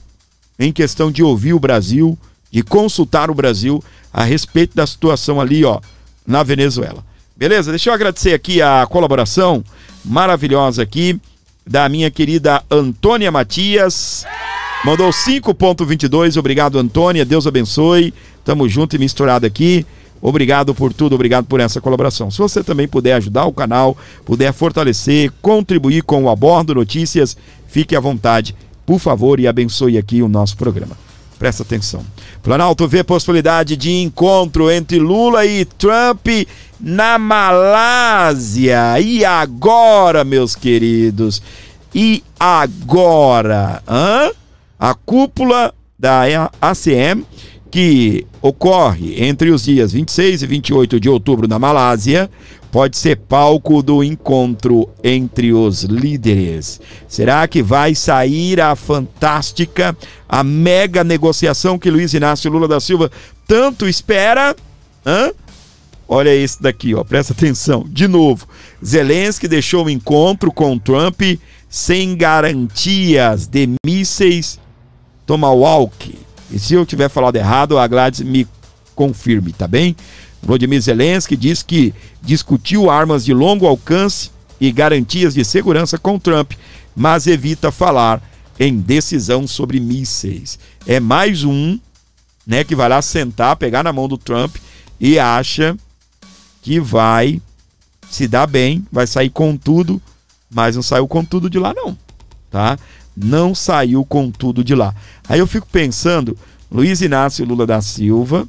em questão de ouvir o Brasil, de consultar o Brasil a respeito da situação ali, na Venezuela. Beleza? Deixa eu agradecer aqui a colaboração maravilhosa aqui da minha querida Antônia Matias. Mandou 5,22. Obrigado, Antônia. Deus abençoe. Tamo junto e misturado aqui. Obrigado por tudo, obrigado por essa colaboração. Se você também puder ajudar o canal, puder fortalecer, contribuir com o Abordo Notícias, fique à vontade, por favor, e abençoe aqui o nosso programa. Presta atenção. Planalto vê possibilidade de encontro entre Lula e Trump na Malásia. E agora, meus queridos? E agora? A cúpula da ASEAN, que ocorre entre os dias 26 e 28 de outubro na Malásia, pode ser palco do encontro entre os líderes. Será que vai sair a fantástica, a mega negociação que Luiz Inácio Lula da Silva tanto espera? Olha esse daqui, presta atenção. De novo, Zelensky deixou o encontro com Trump sem garantias de mísseis Tomahawk. E se eu tiver falado errado, a Gladys me confirme, tá bem? Volodymyr Zelensky diz que discutiu armas de longo alcance e garantias de segurança com Trump mas evita falar em decisão sobre mísseis. É mais um, né, que vai lá sentar, pegar na mão do Trump e acha que vai se dar bem, vai sair com tudo, mas não saiu com tudo de lá não, tá? Não saiu com tudo de lá. Aí eu fico pensando, Luiz Inácio Lula da Silva,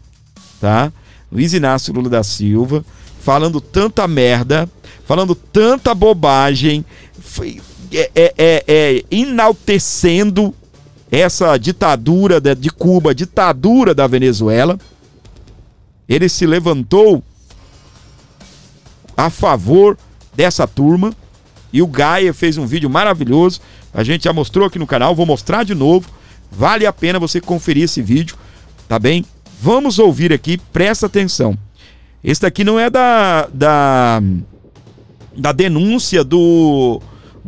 tá? Luiz Inácio Lula da Silva, falando tanta merda, falando tanta bobagem, enaltecendo essa ditadura de Cuba, ditadura da Venezuela. Ele se levantou a favor dessa turma e o Gaia fez um vídeo maravilhoso. A gente já mostrou aqui no canal, vou mostrar de novo. Vale a pena você conferir esse vídeo, tá bem? Vamos ouvir aqui, presta atenção. Esse daqui não é da denúncia do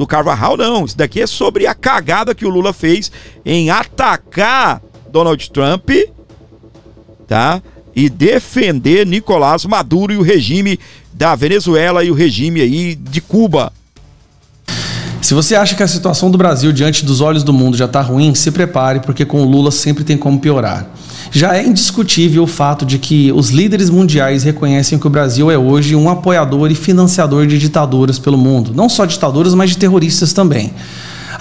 Carvajal, não. Isso daqui é sobre a cagada que o Lula fez em atacar Donald Trump, tá? E defender Nicolás Maduro e o regime da Venezuela e o regime aí de Cuba. Se você acha que a situação do Brasil diante dos olhos do mundo já está ruim, se prepare, porque com o Lula sempre tem como piorar. Já é indiscutível o fato de que os líderes mundiais reconhecem que o Brasil é hoje um apoiador e financiador de ditaduras pelo mundo. Não só ditaduras, mas de terroristas também.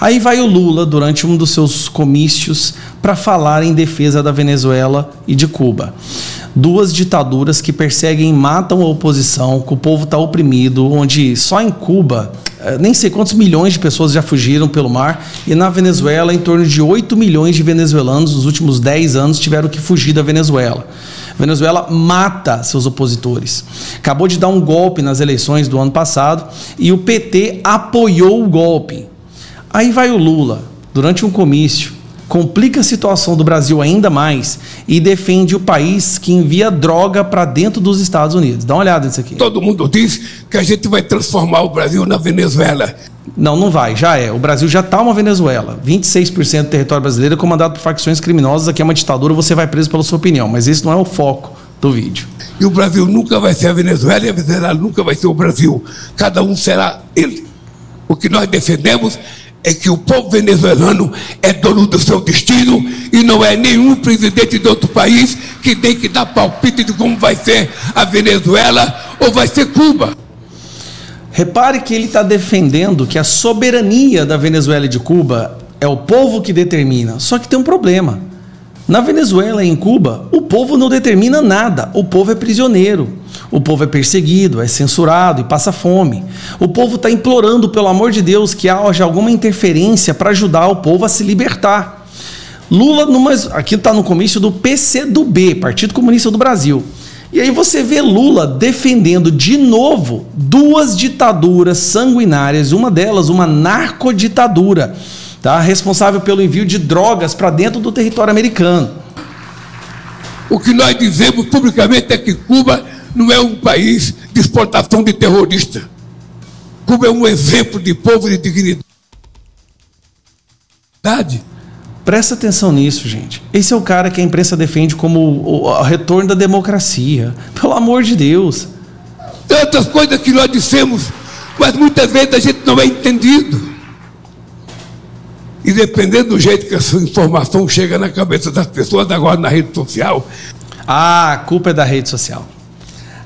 Aí vai o Lula, durante um dos seus comícios, para falar em defesa da Venezuela e de Cuba. Duas ditaduras que perseguem e matam a oposição, que o povo está oprimido, onde só em Cuba, nem sei quantos milhões de pessoas já fugiram pelo mar, e na Venezuela, em torno de 8 milhões de venezuelanos nos últimos 10 anos tiveram que fugir da Venezuela. A Venezuela mata seus opositores. Acabou de dar um golpe nas eleições do ano passado e o PT apoiou o golpe. Aí vai o Lula, durante um comício, complica a situação do Brasil ainda mais e defende o país que envia droga para dentro dos Estados Unidos. Dá uma olhada nisso aqui. Todo mundo diz que a gente vai transformar o Brasil na Venezuela. Não, não vai, já é. O Brasil já está uma Venezuela. 26% do território brasileiro é comandado por facções criminosas. Aqui é uma ditadura, você vai preso pela sua opinião. Mas esse não é o foco do vídeo. E o Brasil nunca vai ser a Venezuela e a Venezuela nunca vai ser o Brasil. Cada um será ele. O que nós defendemos é que o povo venezuelano é dono do seu destino e não é nenhum presidente de outro país que tem que dar palpite de como vai ser a Venezuela ou vai ser Cuba. Repare que ele está defendendo que a soberania da Venezuela e de Cuba é o povo que determina. Só que tem um problema. Na Venezuela e em Cuba, o povo não determina nada. O povo é prisioneiro. O povo é perseguido, é censurado e passa fome. O povo está implorando, pelo amor de Deus, que haja alguma interferência para ajudar o povo a se libertar. Lula, aqui está no comício do PCdoB, Partido Comunista do Brasil. E aí você vê Lula defendendo de novo duas ditaduras sanguinárias, uma delas uma narcoditadura, tá? Responsável pelo envio de drogas para dentro do território americano. O que nós dizemos publicamente é que Cuba não é um país de exportação de terrorista. Cuba é um exemplo de povo de dignidade. Presta atenção nisso, gente. Esse é o cara que a imprensa defende como o retorno da democracia. Pelo amor de Deus. Tantas coisas que nós dissemos, mas muitas vezes a gente não é entendido. E dependendo do jeito que essa informação chega na cabeça das pessoas agora na rede social... Ah, a culpa é da rede social.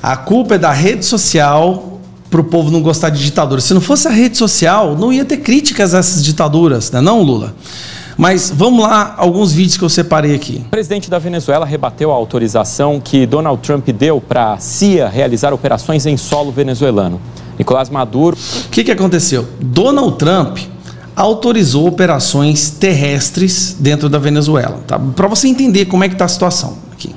A culpa é da rede social para o povo não gostar de ditadura. Se não fosse a rede social, não ia ter críticas a essas ditaduras, né, não, Lula? Mas vamos lá, alguns vídeos que eu separei aqui. O presidente da Venezuela rebateu a autorização que Donald Trump deu para a CIA realizar operações em solo venezuelano. Nicolás Maduro... O que aconteceu? Donald Trump autorizou operações terrestres dentro da Venezuela, tá? Para você entender como é que está a situação aqui.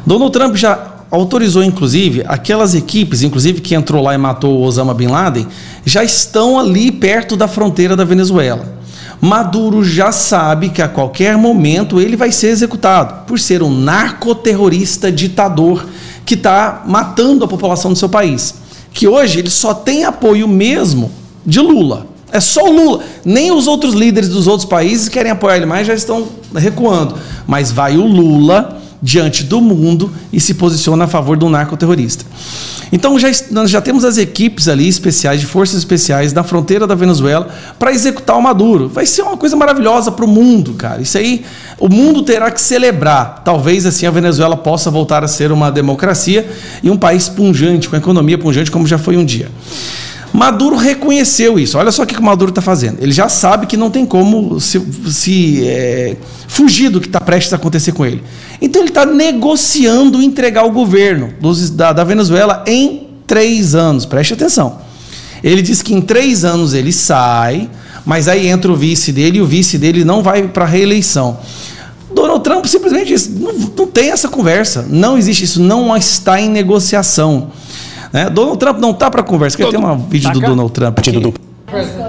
Donald Trump já autorizou, inclusive, aquelas equipes, inclusive que entrou lá e matou o Osama Bin Laden, já estão ali perto da fronteira da Venezuela. Maduro já sabe que a qualquer momento ele vai ser executado, por ser um narcoterrorista ditador que está matando a população do seu país. Que hoje ele só tem apoio mesmo de Lula. É só o Lula. Nem os outros líderes dos outros países querem apoiar ele mais, já estão recuando. Mas vai o Lula diante do mundo e se posiciona a favor do narcoterrorista. Então nós já temos as equipes ali especiais, de forças especiais, na fronteira da Venezuela para executar o Maduro. Vai ser uma coisa maravilhosa para o mundo, cara. Isso aí, o mundo terá que celebrar. Talvez assim a Venezuela possa voltar a ser uma democracia e um país pujante, com economia pujante, como já foi um dia. Maduro reconheceu isso. Olha só o que o Maduro está fazendo. Ele já sabe que não tem como fugir do que está prestes a acontecer com ele. Então ele está negociando entregar o governo da Venezuela em 3 anos. Preste atenção. Ele diz que em 3 anos ele sai, mas aí entra o vice dele e o vice dele não vai para a reeleição. Donald Trump simplesmente diz, não tem essa conversa. Não existe isso. Não está em negociação. Donald Trump não está para conversa. Quer ter um vídeo do Donald Trump aqui?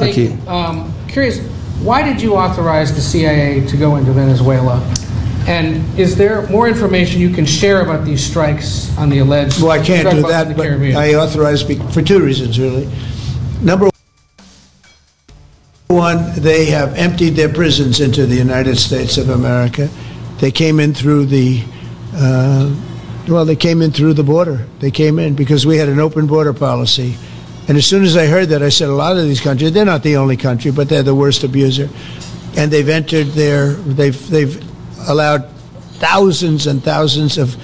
Aqui. Curious, why did you authorize the CIA to go into Venezuela? And is there more information you can share about these strikes on the alleged? Well, I can't do that, but I authorized for 2 reasons, really. Number one, they have emptied their prisons into the United States of America. They came in through the they came in through the border. They came in because we had an open border policy. And as soon as I heard that, I said, a lot of these countries, they're not the only country, but they're the worst abuser. And they've entered they've allowed thousands and thousands of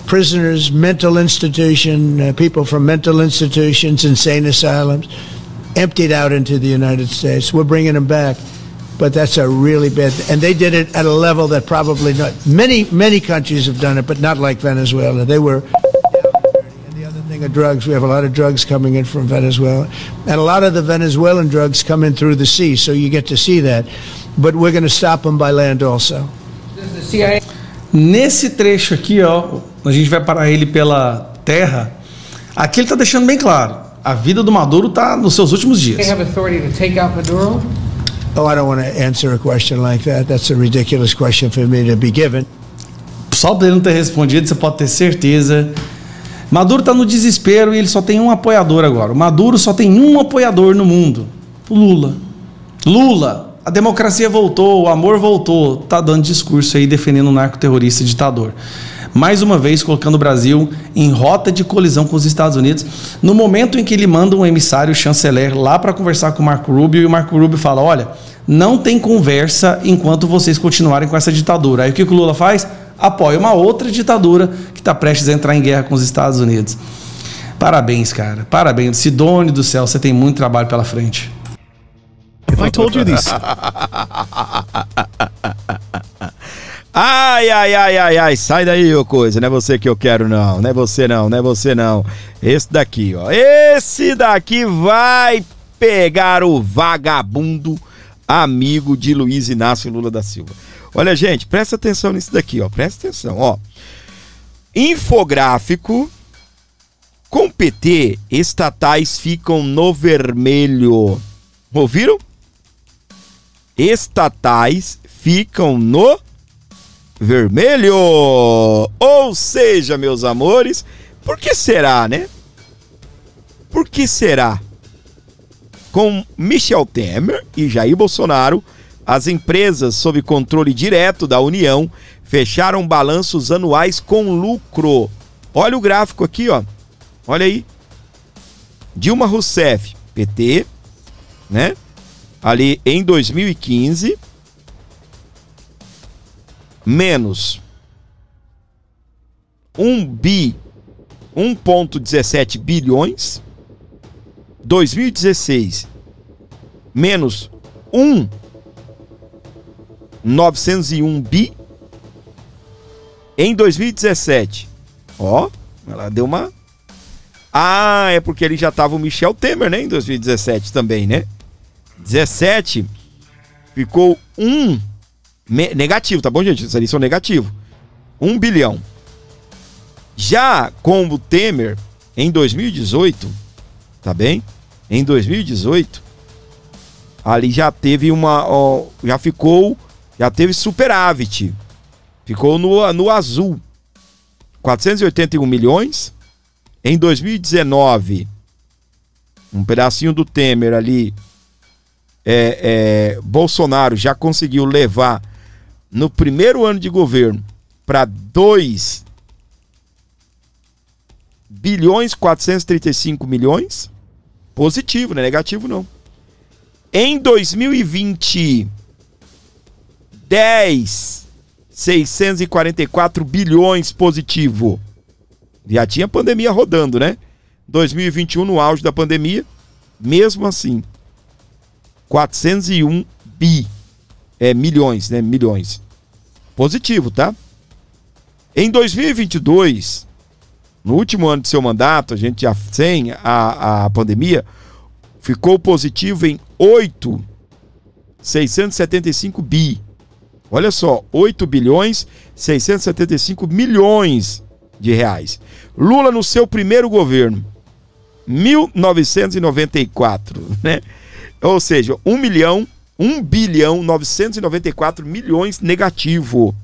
prisoners, mental institution, people from mental institutions, insane asylums, emptied out into the United States. We're bringing them back. But that's a really bad, and they did it at a level that probably not, many countries have done it, but not like Venezuela. They were and the other thing of drugs, we have a lot of drugs coming in from Venezuela, and a lot of the Venezuelan drugs come in through the sea, so you get to see that. But we're going to stop them by land also. Nesse trecho aqui, ó, a gente vai parar ele pela terra. Aqui ele está deixando bem claro, a vida do Maduro está nos seus últimos dias. They have authority to take out Maduro? Oh, I don't want to answer a question like that. That's a ridiculous question for me to be given. Só por ele não ter respondido, você pode ter certeza. Maduro está no desespero e ele só tem um apoiador agora. O Maduro só tem um apoiador no mundo. O Lula. Lula, a democracia voltou, o amor voltou. Tá dando discurso aí defendendo um narcoterrorista e ditador. Mais uma vez colocando o Brasil em rota de colisão com os Estados Unidos, no momento em que ele manda um emissário chanceler lá para conversar com o Marco Rubio, e o Marco Rubio fala, olha, não tem conversa enquanto vocês continuarem com essa ditadura. Aí o que o Lula faz? Apoia uma outra ditadura que está prestes a entrar em guerra com os Estados Unidos. Parabéns, cara. Parabéns. Sidônio do céu, você tem muito trabalho pela frente. If I told you this... Ai, sai daí, ô coisa, não é você que eu quero não, não é você não. Esse daqui, ó, esse daqui vai pegar o vagabundo amigo de Luiz Inácio Lula da Silva. Olha, gente, presta atenção nisso daqui, ó, presta atenção, ó. Infográfico, com PT, estatais ficam no vermelho. Ouviram? Estatais ficam no vermelho. Ou seja, meus amores, por que será, né? Por que será? Com Michel Temer e Jair Bolsonaro, as empresas sob controle direto da União fecharam balanços anuais com lucro. Olha o gráfico aqui, ó. Olha aí. Dilma Rousseff, PT, né? Ali em 2015, menos 1,17 bilhões. 2016, menos 1,901 bi. Em 2017, ó, ela deu uma... Ah, é porque ele já tava o Michel Temer, né, em 2017 também, né? 17 ficou negativo, tá bom, gente? Essa lição negativo. 1 bilhão. Já com o Temer, em 2018, tá bem? Em 2018, ali já teve já teve superávit. Ficou no azul. 481 milhões. Em 2019, um pedacinho do Temer ali, Bolsonaro já conseguiu levar no primeiro ano de governo para 2.435 bilhões. Positivo, não é negativo não. Em 2020, 644 bilhões positivo. Já tinha pandemia rodando, né? 2021, no auge da pandemia, mesmo assim, 401 milhões, né? Milhões. Positivo, tá? Em 2022, no último ano de seu mandato, a gente já sem a pandemia, ficou positivo em 675 bi. Olha só, 8 bilhões 675 milhões de reais. Lula no seu primeiro governo, 1994, né? Ou seja, 1 bilhão 994 milhões negativo.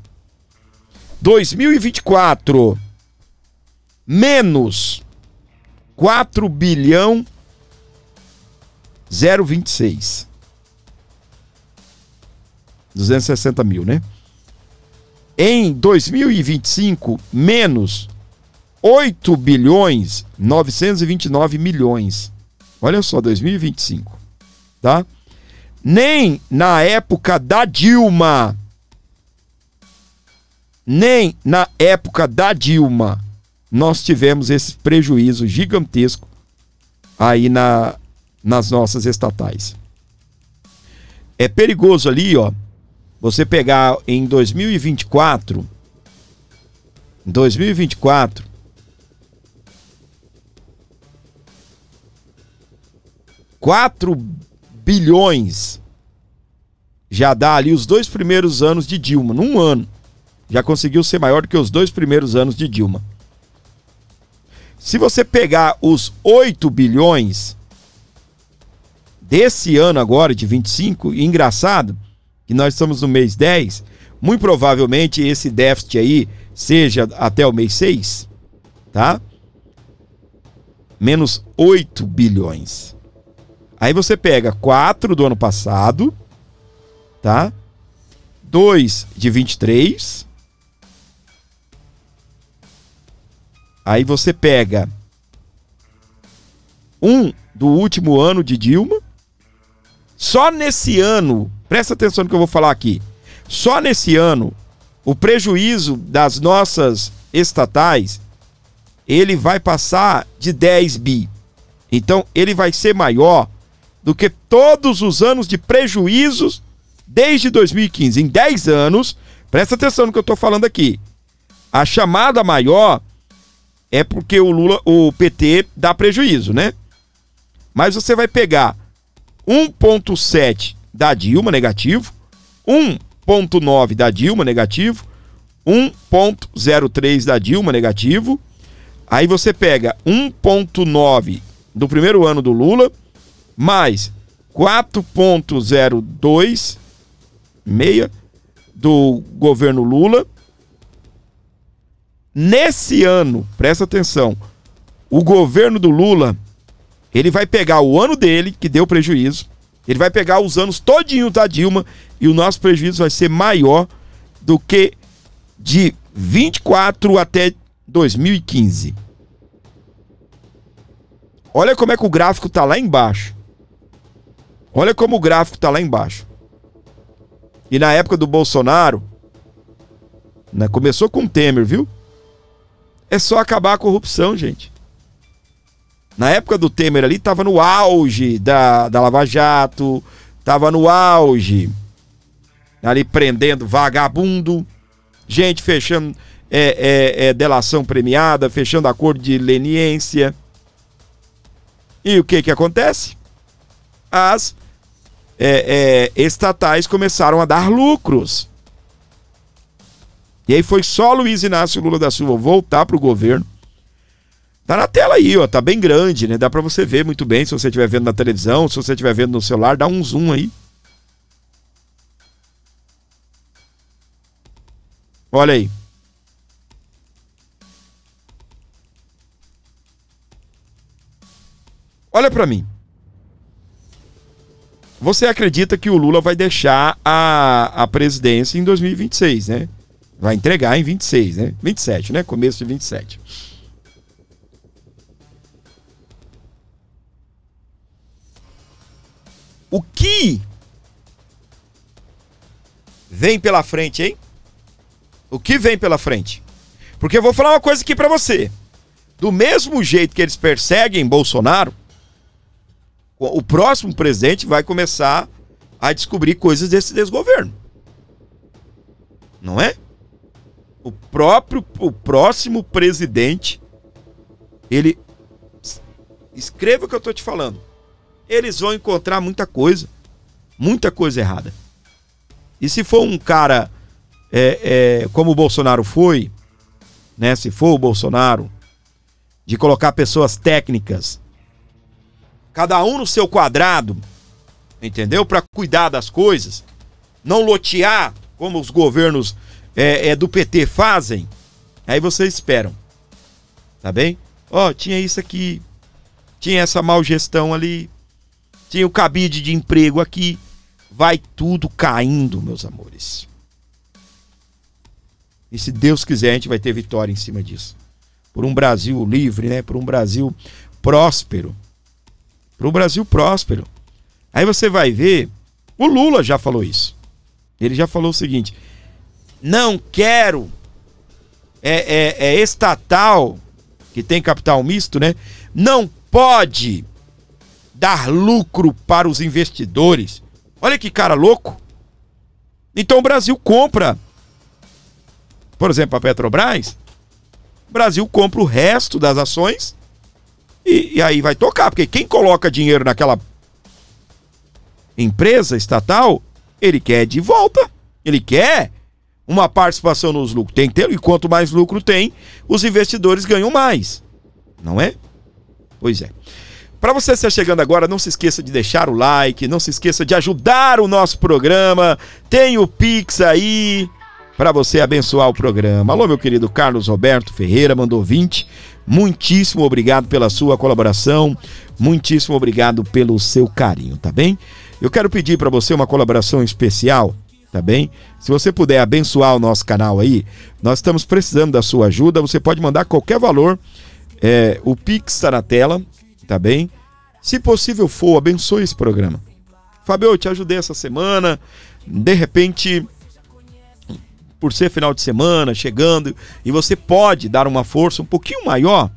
2024, menos 4 bilhão 026. 260 mil, né? Em 2025, menos 8 bilhões 929 milhões. Olha só, 2025, tá? Nem na época da Dilma, nós tivemos esse prejuízo gigantesco aí nas nossas estatais. É perigoso ali, ó, você pegar em 2024, 4 bilhões já dá ali os 2 primeiros anos de Dilma. Num ano, já conseguiu ser maior do que os 2 primeiros anos de Dilma. Se você pegar os 8 bilhões desse ano agora, de 25, engraçado que nós estamos no mês 10, muito provavelmente esse déficit aí seja até o mês 6, tá? Menos 8 bilhões. Aí você pega 4 do ano passado, tá? 2 de 23. Aí você pega 1 do último ano de Dilma. Só nesse ano, presta atenção no que eu vou falar aqui. Só nesse ano, o prejuízo das nossas estatais, ele vai passar de 10 bi. Então, ele vai ser maior do que todos os anos de prejuízos desde 2015. Em 10 anos, presta atenção no que eu estou falando aqui. A chamada maior é porque o PT dá prejuízo, né? Mas você vai pegar 1,7 da Dilma, negativo, 1,9 da Dilma, negativo, 1,03 da Dilma, negativo. Aí você pega 1,9 do primeiro ano do Lula, mais 4,02 do governo Lula. Nesse ano, presta atenção, o governo do Lula, ele vai pegar o ano dele, que deu prejuízo, ele vai pegar os anos todinhos da Dilma, e o nosso prejuízo vai ser maior do que de 24 até 2015. Olha como é que o gráfico tá lá embaixo. Olha como o gráfico tá lá embaixo. E na época do Bolsonaro, né, começou com o Temer, viu? É só acabar a corrupção, gente. Na época do Temer ali, tava no auge da Lava Jato, tava no auge, ali prendendo vagabundo, gente fechando delação premiada, fechando acordo de leniência. E o que acontece? As estatais começaram a dar lucros. E aí foi só Luiz Inácio Lula da Silva voltar pro governo. Tá na tela aí, ó, tá bem grande, né? Dá pra você ver muito bem se você estiver vendo na televisão, se você estiver vendo no celular, dá um zoom aí. Olha aí. Olha pra mim. Você acredita que o Lula vai deixar a presidência em 2026, né? Vai entregar em 26, né? 27, né? Começo de 27. O que vem pela frente, hein? O que vem pela frente? Porque eu vou falar uma coisa aqui pra você. Do mesmo jeito que eles perseguem Bolsonaro, o próximo presidente vai começar a descobrir coisas desse desgoverno. Não é? O próximo presidente, ele... Escreva o que eu tô te falando. Eles vão encontrar muita coisa errada. E se for um cara como o Bolsonaro foi, né? Se for o Bolsonaro, de colocar pessoas técnicas, cada um no seu quadrado, entendeu? Para cuidar das coisas, não lotear como os governos do PT fazem, aí vocês esperam, tá bem? Ó, tinha isso aqui, tinha essa mal gestão ali, tinha o cabide de emprego aqui, vai tudo caindo, meus amores. E se Deus quiser, a gente vai ter vitória em cima disso. Por um Brasil livre, né? Por um Brasil próspero. Por um Brasil próspero. Aí você vai ver, o Lula já falou isso. Ele já falou o seguinte: não quero estatal, que tem capital misto, né? Não pode dar lucro para os investidores. Olha que cara louco. Então o Brasil compra, por exemplo, a Petrobras. O Brasil compra o resto das ações e aí vai tocar, porque quem coloca dinheiro naquela empresa estatal, ele quer de volta, ele quer uma participação nos lucros, tem que ter, e quanto mais lucro tem, os investidores ganham mais, não é? Pois é. Para você estar chegando agora, não se esqueça de deixar o like, não se esqueça de ajudar o nosso programa, tem o Pix aí para você abençoar o programa. Alô, meu querido Carlos Roberto Ferreira, mandou 20, muitíssimo obrigado pela sua colaboração, muitíssimo obrigado pelo seu carinho, tá bem? Eu quero pedir para você uma colaboração especial, tá bem? Se você puder abençoar o nosso canal aí, nós estamos precisando da sua ajuda, você pode mandar qualquer valor, o Pix está na tela, tá bem? Se possível for, abençoe esse programa. Fábio, eu te ajudei essa semana, de repente, por ser final de semana, chegando, e você pode dar uma força um pouquinho maior,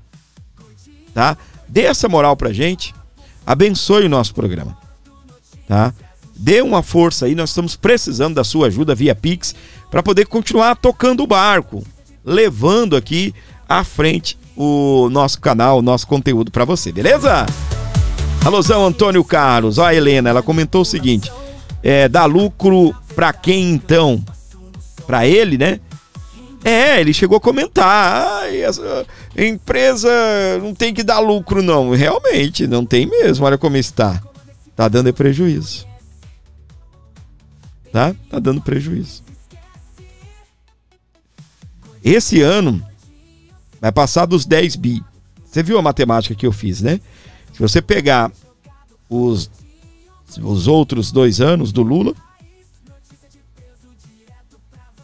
tá? Dê essa moral pra gente, abençoe o nosso programa, tá? Dê uma força aí, nós estamos precisando da sua ajuda via Pix, para poder continuar tocando o barco, levando aqui à frente o nosso canal, o nosso conteúdo para você, beleza? Alôzão, Antônio Carlos. Ó, a Helena, ela comentou o seguinte: dá lucro para quem então? Para ele, né? Ele chegou a comentar: essa empresa não tem que dar lucro não. Realmente, não tem mesmo, olha como está. Tá dando prejuízo. Tá dando prejuízo. Esse ano vai passar dos 10 bi. Você viu a matemática que eu fiz, né? Se você pegar os outros 2 anos do Lula,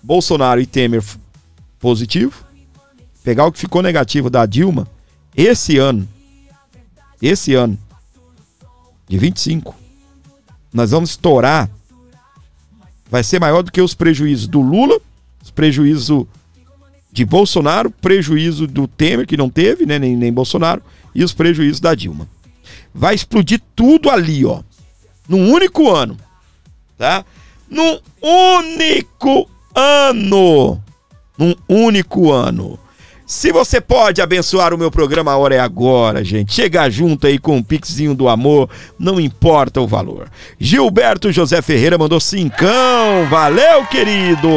Bolsonaro e Temer positivo, pegar o que ficou negativo da Dilma, esse ano, de 25, nós vamos estourar, vai ser maior do que os prejuízos do Lula, os prejuízos de Bolsonaro, prejuízo do Temer, que não teve, né, nem Bolsonaro, e os prejuízos da Dilma. Vai explodir tudo ali, ó, num único ano, tá? Num único ano. Se você pode abençoar o meu programa, a hora é agora, gente. Chega junto aí com um pixinho do amor, não importa o valor. Gilberto José Ferreira mandou 5, valeu, querido.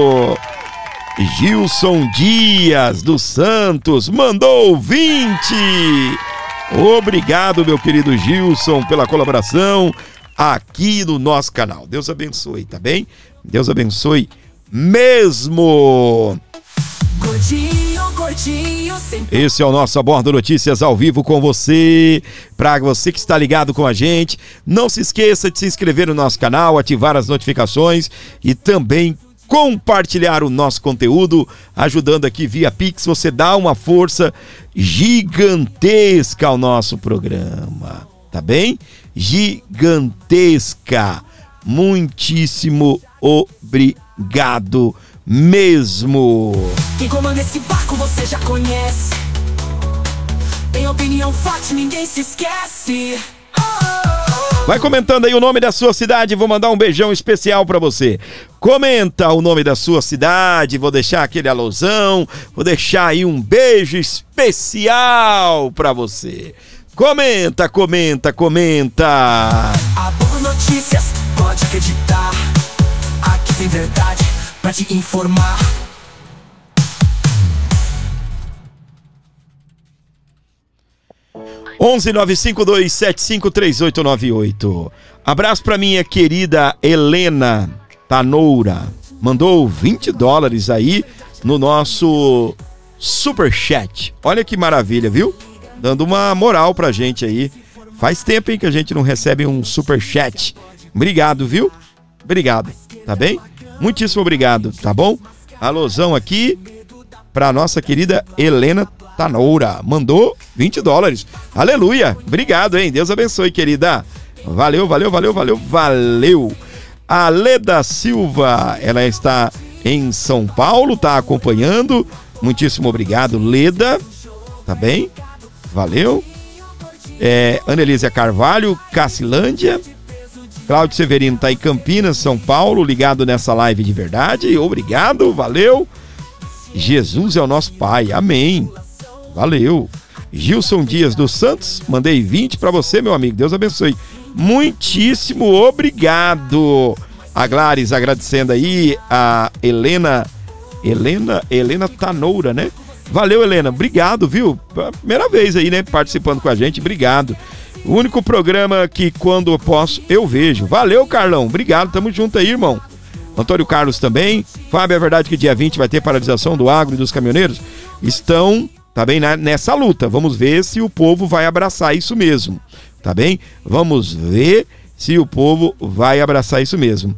Gilson Dias dos Santos mandou 20. Obrigado, meu querido Gilson, pela colaboração aqui no nosso canal. Deus abençoe, tá bem? Deus abençoe mesmo. Esse é o nosso Abordo Notícias ao vivo com você. Para você que está ligado com a gente, não se esqueça de se inscrever no nosso canal, ativar as notificações e também compartilhar o nosso conteúdo, ajudando aqui via Pix. Você dá uma força gigantesca ao nosso programa, tá bem? Gigantesca. Muitíssimo obrigado mesmo. Quem comanda esse barco você já conhece. Tem opinião forte, ninguém se esquece. Vai comentando aí o nome da sua cidade, vou mandar um beijão especial pra você. Comenta o nome da sua cidade, vou deixar aquele alusão, vou deixar aí um beijo especial pra você. Comenta, comenta, comenta. A Boa Notícias, pode acreditar. Aqui tem verdade pra te informar. onze 952753898. Abraço pra minha querida Helena Tanoura. Mandou $20 aí no nosso Superchat. Olha que maravilha, viu? Dando uma moral pra gente aí. Faz tempo, hein, que a gente não recebe um Superchat. Obrigado, viu? Obrigado, tá bem? Muitíssimo obrigado, tá bom? Alôzão aqui pra nossa querida Helena Tanoura. Mandou $20. Aleluia. Obrigado, hein? Deus abençoe, querida. Valeu, valeu, valeu, valeu, valeu. A Leda Silva, ela está em São Paulo, tá acompanhando. Muitíssimo obrigado, Leda. Tá bem? Valeu. Anelísia Carvalho, Cacilândia. Cláudio Severino tá em Campinas, São Paulo, ligado nessa live de verdade. Obrigado, valeu. Jesus é o nosso Pai, amém. Valeu. Gilson Dias dos Santos, mandei 20 para você, meu amigo. Deus abençoe. Muitíssimo obrigado. A Glares agradecendo aí, a Helena Tanoura, né? Valeu, Helena. Obrigado, viu? Primeira vez aí, né? Participando com a gente. Obrigado. O único programa que quando eu posso, eu vejo. Valeu, Carlão. Obrigado. Tamo junto aí, irmão. Antônio Carlos também. Fábio, é verdade que dia 20 vai ter paralisação do agro e dos caminhoneiros? Estão, tá bem, nessa luta. Vamos ver se o povo vai abraçar isso mesmo, tá bem? Vamos ver se o povo vai abraçar isso mesmo.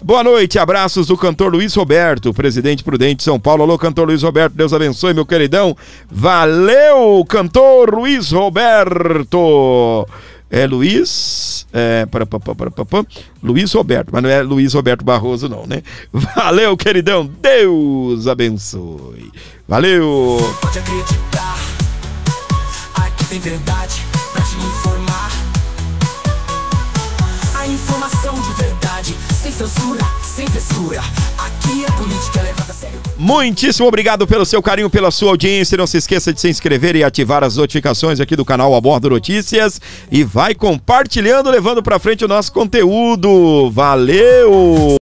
Boa noite, abraços do cantor Luiz Roberto, Presidente Prudente, São Paulo. Alô, cantor Luiz Roberto, Deus abençoe, meu queridão. Valeu, cantor Luiz Roberto. Luiz Roberto, mas não é Luiz Roberto Barroso não, né? Valeu, queridão, Deus abençoe. Valeu. Pode acreditar, aqui tem verdade pra te informar. A informação de verdade, sem censura, sem frescura. Aqui a política é levada a sério. Muitíssimo obrigado pelo seu carinho, pela sua audiência. Não se esqueça de se inscrever e ativar as notificações aqui do canal A Bordo Notícias. E vai compartilhando, levando pra frente o nosso conteúdo. Valeu!